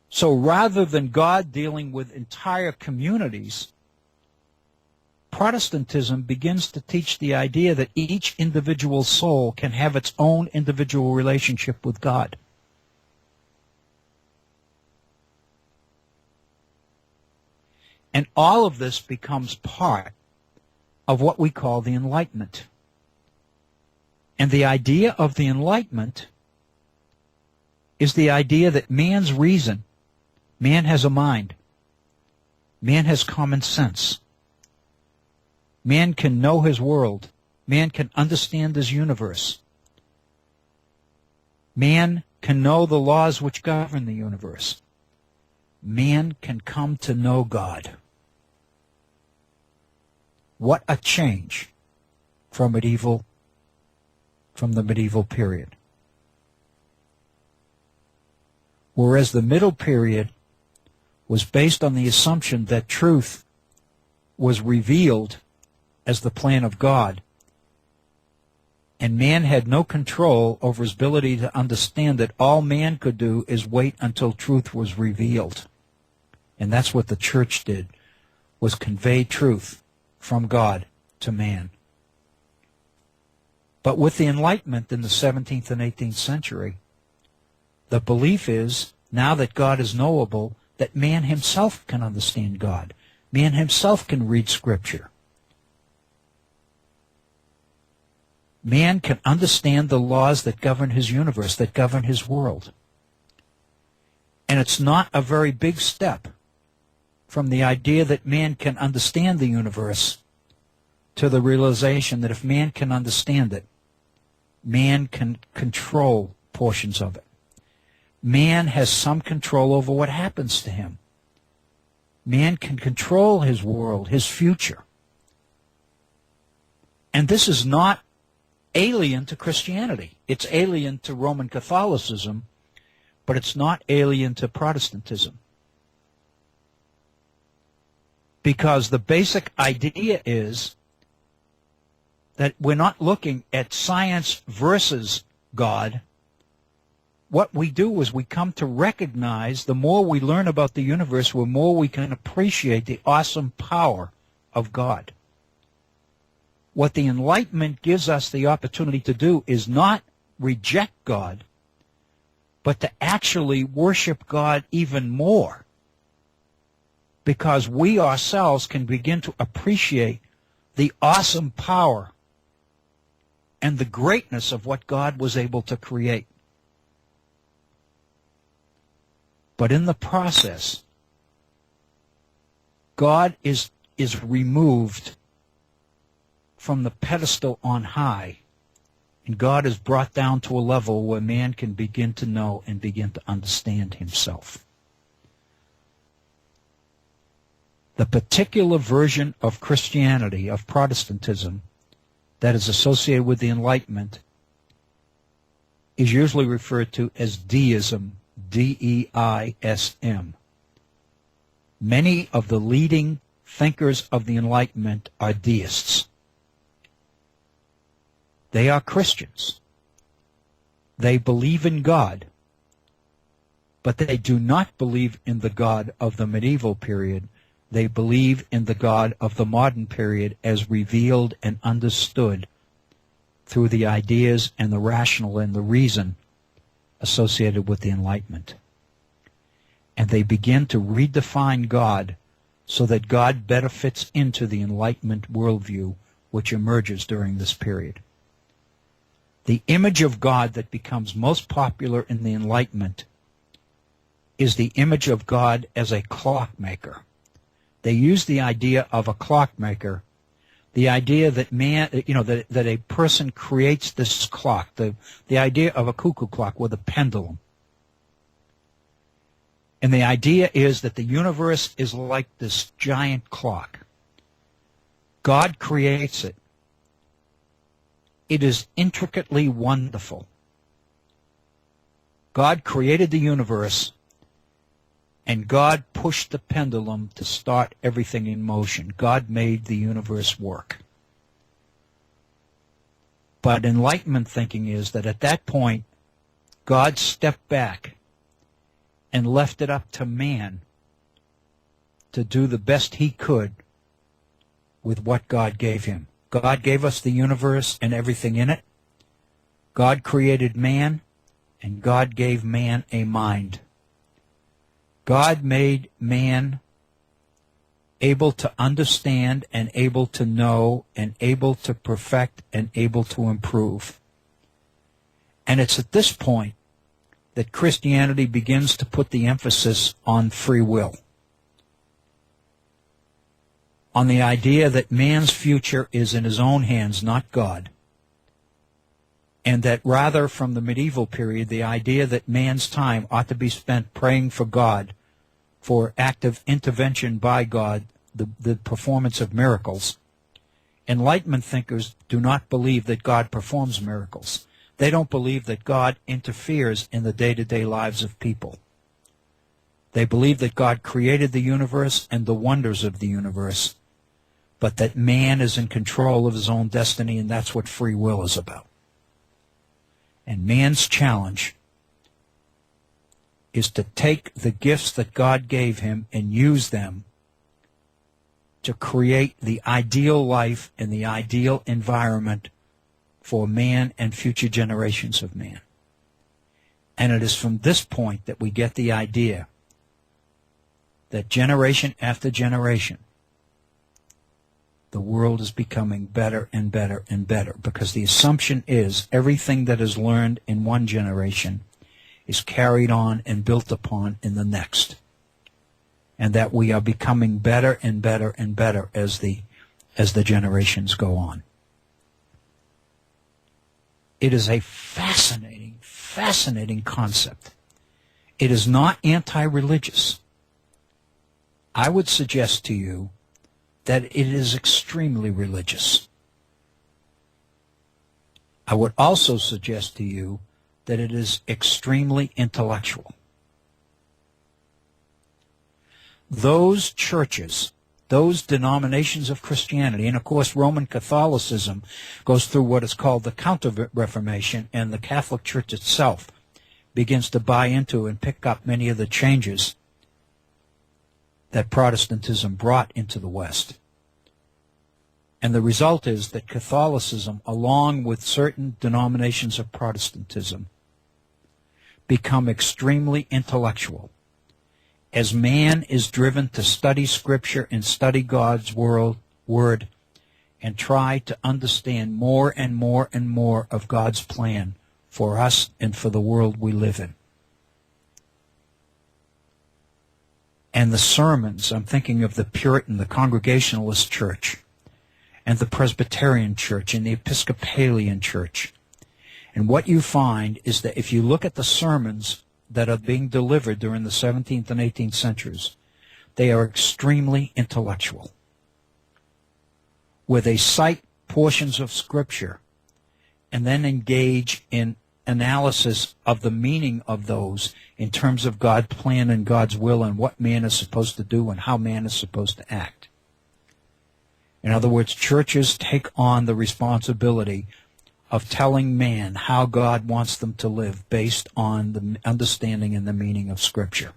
B: So rather than God dealing with entire communities, Protestantism begins to teach the idea that each individual soul can have its own individual relationship with God. And all of this becomes part of what we call the Enlightenment. And the idea of the Enlightenment is the idea that man's reason, man has a mind, man has common sense, man can know his world, man can understand his universe, man can know the laws which govern the universe, man can come to know God. What a change from the medieval period. Whereas the middle period was based on the assumption that truth was revealed as the plan of God, and man had no control over his ability to understand that all man could do is wait until truth was revealed. And that's what the church did, was convey truth from God to man. But with the Enlightenment in the 17th and 18th century, the belief is, now that God is knowable, that man himself can understand God. Man himself can read Scripture. Man can understand the laws that govern his universe, that govern his world. And it's not a very big step from the idea that man can understand the universe to the realization that if man can understand it, man can control portions of it. Man has some control over what happens to him. Man can control his world, his future. And this is not alien to Christianity. It's alien to Roman Catholicism, but it's not alien to Protestantism. Because the basic idea is that we're not looking at science versus God. What we do is we come to recognize the more we learn about the universe, the more we can appreciate the awesome power of God. What the Enlightenment gives us the opportunity to do is not reject God, but to actually worship God even more, because we ourselves can begin to appreciate the awesome power and the greatness of what God was able to create. But in the process, God is removed from the pedestal on high, and God is brought down to a level where man can begin to know and begin to understand himself. The particular version of Christianity, of Protestantism, that is associated with the Enlightenment is usually referred to as deism, D-E-I-S-M. Many of the leading thinkers of the Enlightenment are deists. They are Christians. They believe in God, but they do not believe in the God of the medieval period. They believe in the God of the modern period as revealed and understood through the ideas and the rational and the reason associated with the Enlightenment. And they begin to redefine God so that God better fits into the Enlightenment worldview which emerges during this period. The image of God that becomes most popular in the Enlightenment is the image of God as a clockmaker. They use the idea of a clockmaker, the idea that man, that a person creates this clock, the idea of a cuckoo clock with a pendulum. And the idea is that the universe is like this giant clock. God creates it. It is intricately wonderful. God created the universe, and God pushed the pendulum to start everything in motion. God made the universe work. But Enlightenment thinking is that at that point, God stepped back and left it up to man to do the best he could with what God gave him. God gave us the universe and everything in it. God created man, and God gave man a mind. God made man able to understand and able to know and able to perfect and able to improve. And it's at this point that Christianity begins to put the emphasis on free will, on the idea that man's future is in his own hands, not God, and that rather from the medieval period, the idea that man's time ought to be spent praying for God, for active intervention by God, the performance of miracles. Enlightenment thinkers do not believe that God performs miracles. They don't believe that God interferes in the day-to-day lives of people. They believe that God created the universe and the wonders of the universe, but that man is in control of his own destiny, and that's what free will is about. And man's challenge is to take the gifts that God gave him and use them to create the ideal life and the ideal environment for man and future generations of man. And it is from this point that we get the idea that generation after generation, the world is becoming better and better and better, because the assumption is everything that is learned in one generation is carried on and built upon in the next, and that we are becoming better and better and better as the generations go on. It is a fascinating, fascinating concept. It is not anti-religious. I would suggest to you that it is extremely religious. I would also suggest to you that it is extremely intellectual. Those churches, those denominations of Christianity, and of course Roman Catholicism goes through what is called the Counter-Reformation, and the Catholic Church itself begins to buy into and pick up many of the changes that Protestantism brought into the West. And the result is that Catholicism, along with certain denominations of Protestantism, become extremely intellectual. As man is driven to study Scripture and study God's Word and try to understand more and more and more of God's plan for us and for the world we live in. And the sermons, I'm thinking of the Puritan, the Congregationalist Church, and the Presbyterian Church, and the Episcopalian Church. And what you find is that if you look at the sermons that are being delivered during the 17th and 18th centuries, they are extremely intellectual, where they cite portions of Scripture and then engage in analysis of the meaning of those in terms of God's plan and God's will and what man is supposed to do and how man is supposed to act. In other words, churches take on the responsibility of telling man how God wants them to live based on the understanding and the meaning of Scripture.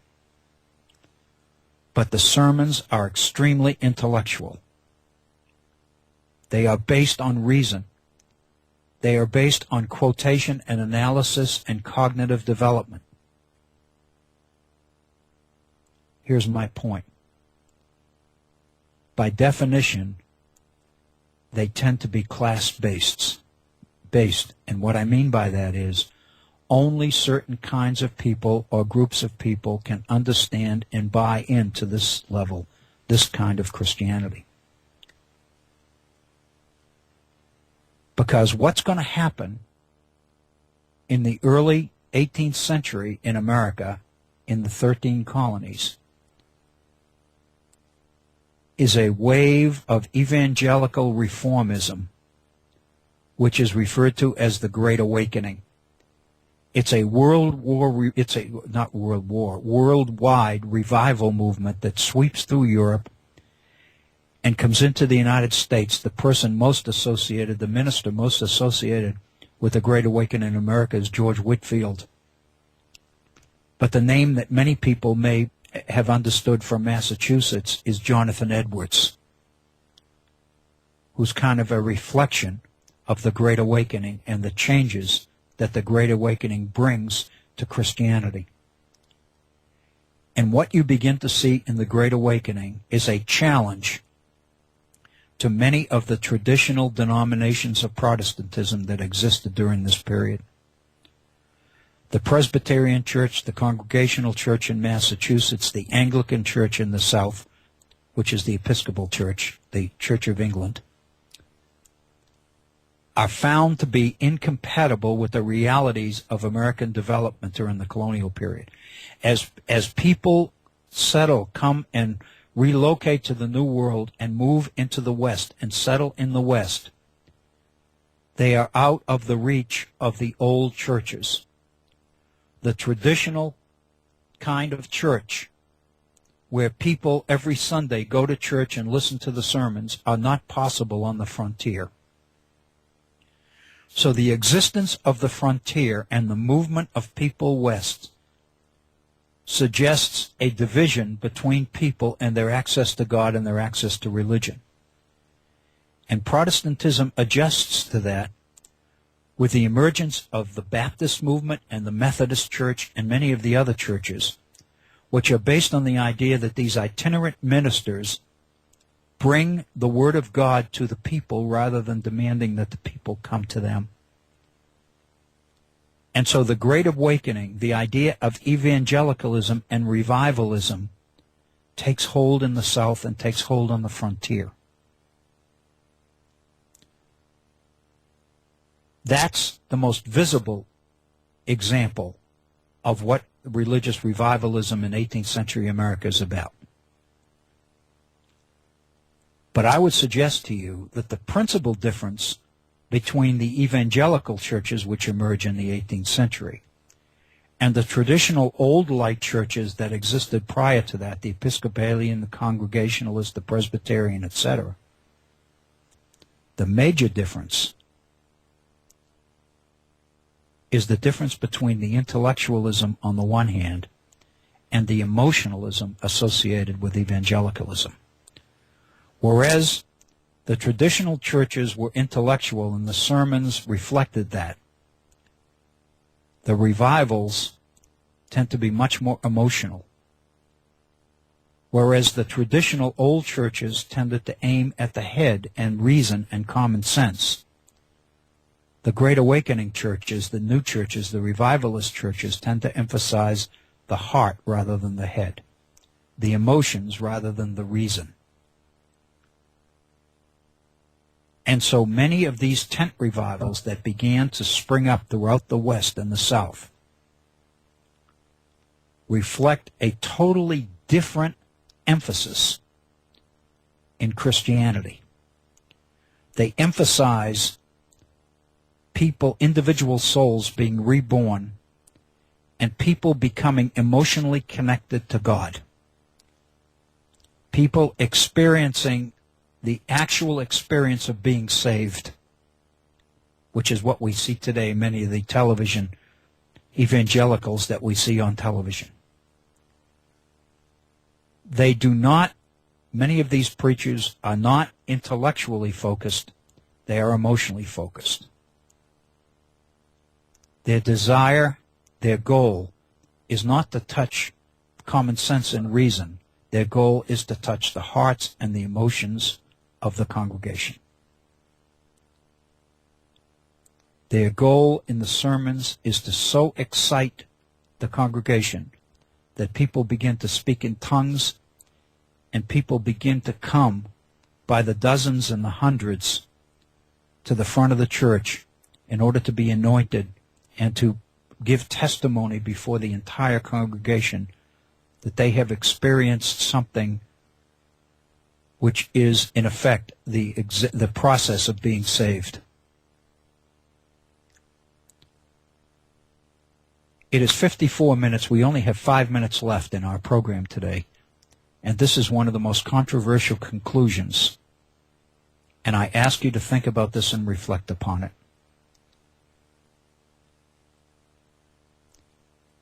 B: But the sermons are extremely intellectual. They are based on reason. They are based on quotation and analysis and cognitive development. Here's my point. By definition, they tend to be class-based. And what I mean by that is only certain kinds of people or groups of people can understand and buy into this level, this kind of Christianity. Because what's going to happen in the early 18th century in America in the 13 colonies is a wave of evangelical reformism, which is referred to as the Great Awakening. It's a worldwide revival movement that sweeps through Europe and comes into the United States. The person most associated, the minister most associated with the Great Awakening in America is George Whitefield. But the name that many people may have understood from Massachusetts is Jonathan Edwards, who's kind of a reflection of the Great Awakening and the changes that the Great Awakening brings to Christianity. And what you begin to see in the Great Awakening is a challenge to many of the traditional denominations of Protestantism that existed during this period. The Presbyterian Church, the Congregational Church in Massachusetts, the Anglican Church in the South, which is the Episcopal Church, the Church of England, are found to be incompatible with the realities of American development during the colonial period. As people settle, come and relocate to the New World and move into the West and settle in the West, they are out of the reach of the old churches. The traditional kind of church where people every Sunday go to church and listen to the sermons are not possible on the frontier. So the existence of the frontier and the movement of people west suggests a division between people and their access to God and their access to religion. And Protestantism adjusts to that with the emergence of the Baptist movement and the Methodist Church and many of the other churches, which are based on the idea that these itinerant ministers bring the Word of God to the people rather than demanding that the people come to them. And so the Great Awakening, the idea of evangelicalism and revivalism, takes hold in the South and takes hold on the frontier. That's the most visible example of what religious revivalism in 18th century America is about. But I would suggest to you that the principal difference between the evangelical churches which emerge in the 18th century and the traditional old light churches that existed prior to that, the Episcopalian, the Congregationalist, the Presbyterian, etc., the major difference is the difference between the intellectualism on the one hand and the emotionalism associated with evangelicalism. Whereas the traditional churches were intellectual and the sermons reflected that, the revivals tend to be much more emotional. Whereas the traditional old churches tended to aim at the head and reason and common sense, the Great Awakening churches, the new churches, the revivalist churches tend to emphasize the heart rather than the head, the emotions rather than the reason. And so many of these tent revivals that began to spring up throughout the West and the South reflect a totally different emphasis in Christianity. They emphasize people, individual souls being reborn and people becoming emotionally connected to God. People experiencing the actual experience of being saved, which is what we see today in many of the television evangelicals that we see on television. They do not, many of these preachers are not intellectually focused, they are emotionally focused. Their desire, their goal, is not to touch common sense and reason. Their goal is to touch the hearts and the emotions of the congregation. Their goal in the sermons is to so excite the congregation that people begin to speak in tongues and people begin to come by the dozens and the hundreds to the front of the church in order to be anointed and to give testimony before the entire congregation that they have experienced something which is, in effect, the process of being saved. It is 54 minutes. We only have 5 minutes left in our program today. And this is one of the most controversial conclusions. And I ask you to think about this and reflect upon it.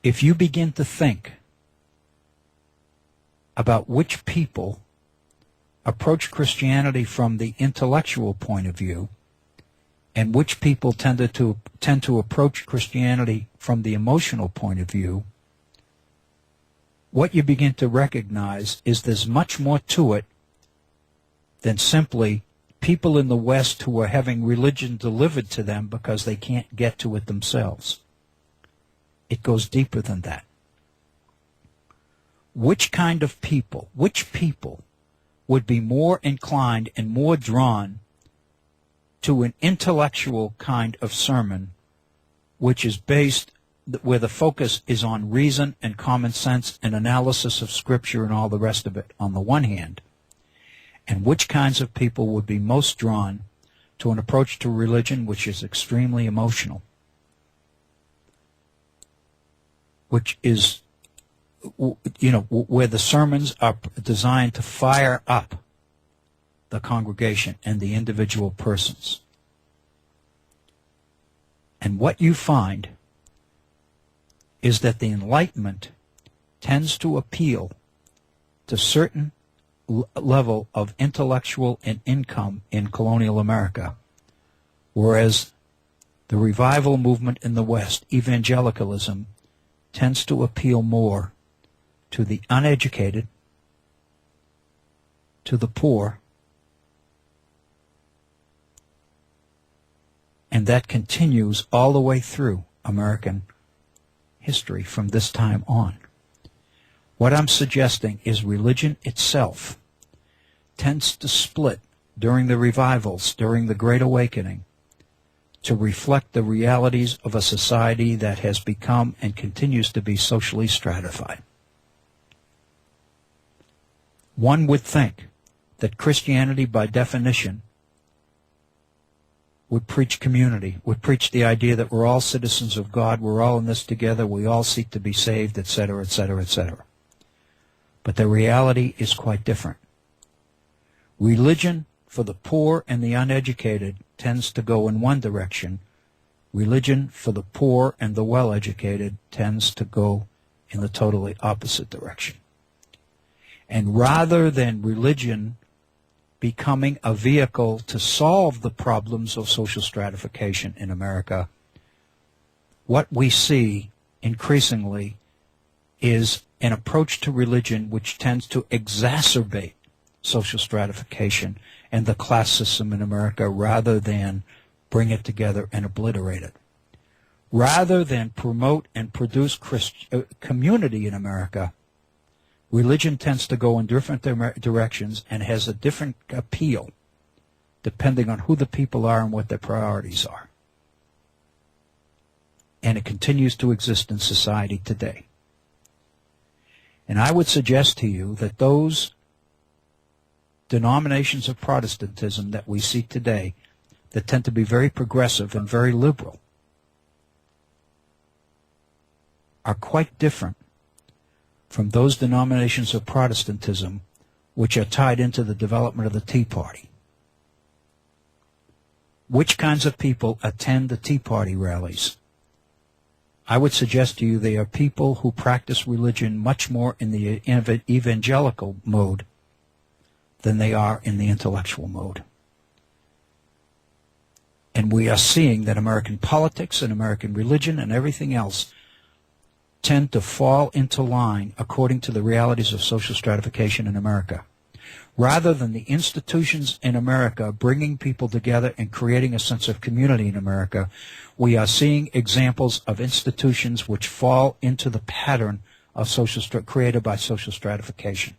B: If you begin to think about which people approach Christianity from the intellectual point of view, and which people tend to approach Christianity from the emotional point of view, what you begin to recognize is there's much more to it than simply people in the West who are having religion delivered to them because they can't get to it themselves. It goes deeper than that. Which people would be more inclined and more drawn to an intellectual kind of sermon, which is based, where the focus is on reason and common sense and analysis of Scripture and all the rest of it, on the one hand, and which kinds of people would be most drawn to an approach to religion which is extremely emotional, which is, where the sermons are designed to fire up the congregation and the individual persons. And what you find is that the Enlightenment tends to appeal to certain level of intellectual and income in colonial America, whereas the revival movement in the West, evangelicalism, tends to appeal more to the uneducated, to the poor, and that continues all the way through American history from this time on. What I'm suggesting is religion itself tends to split during the revivals, during the Great Awakening, to reflect the realities of a society that has become and continues to be socially stratified. One would think that Christianity, by definition, would preach community, would preach the idea that we're all citizens of God, we're all in this together, we all seek to be saved, etc., etc., etc. But the reality is quite different. Religion for the poor and the uneducated tends to go in one direction. Religion for the poor and the well-educated tends to go in the totally opposite direction. And rather than religion becoming a vehicle to solve the problems of social stratification in America, what we see increasingly is an approach to religion which tends to exacerbate social stratification and the class system in America rather than bring it together and obliterate it. Rather than promote and produce community in America, religion tends to go in different directions and has a different appeal depending on who the people are and what their priorities are. And it continues to exist in society today. And I would suggest to you that those denominations of Protestantism that we see today that tend to be very progressive and very liberal are quite different from those denominations of Protestantism which are tied into the development of the Tea Party. Which kinds of people attend the Tea Party rallies? I would suggest to you they are people who practice religion much more in the evangelical mode than they are in the intellectual mode. And we are seeing that American politics and American religion and everything else tend to fall into line according to the realities of social stratification in America. Rather than the institutions in America bringing people together and creating a sense of community in America, we are seeing examples of institutions which fall into the pattern of created by social stratification.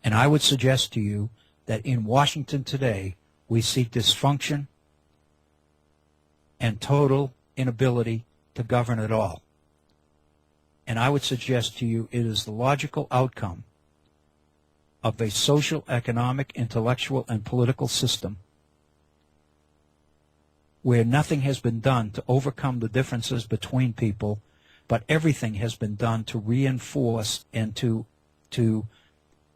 B: And I would suggest to you that in Washington today, we see dysfunction and total inability to govern at all. And I would suggest to you it is the logical outcome of a social, economic, intellectual, and political system where nothing has been done to overcome the differences between people, but everything has been done to reinforce and to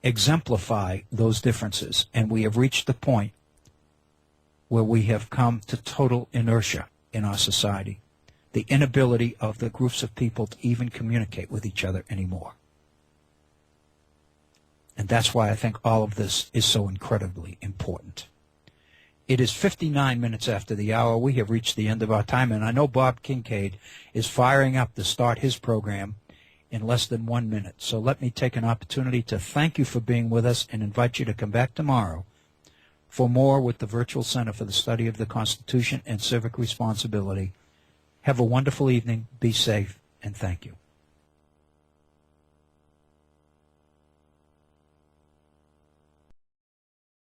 B: exemplify those differences. And we have reached the point where we have come to total inertia in our society, the inability of the groups of people to even communicate with each other anymore. And that's why I think all of this is so incredibly important. It is 59 minutes after the hour. We have reached the end of our time, and I know Bob Kincaid is firing up to start his program in less than 1 minute. So let me take an opportunity to thank you for being with us and invite you to come back tomorrow for more with the Virtual Center for the Study of the Constitution and Civic Responsibility. Have a wonderful evening. Be safe, and thank you.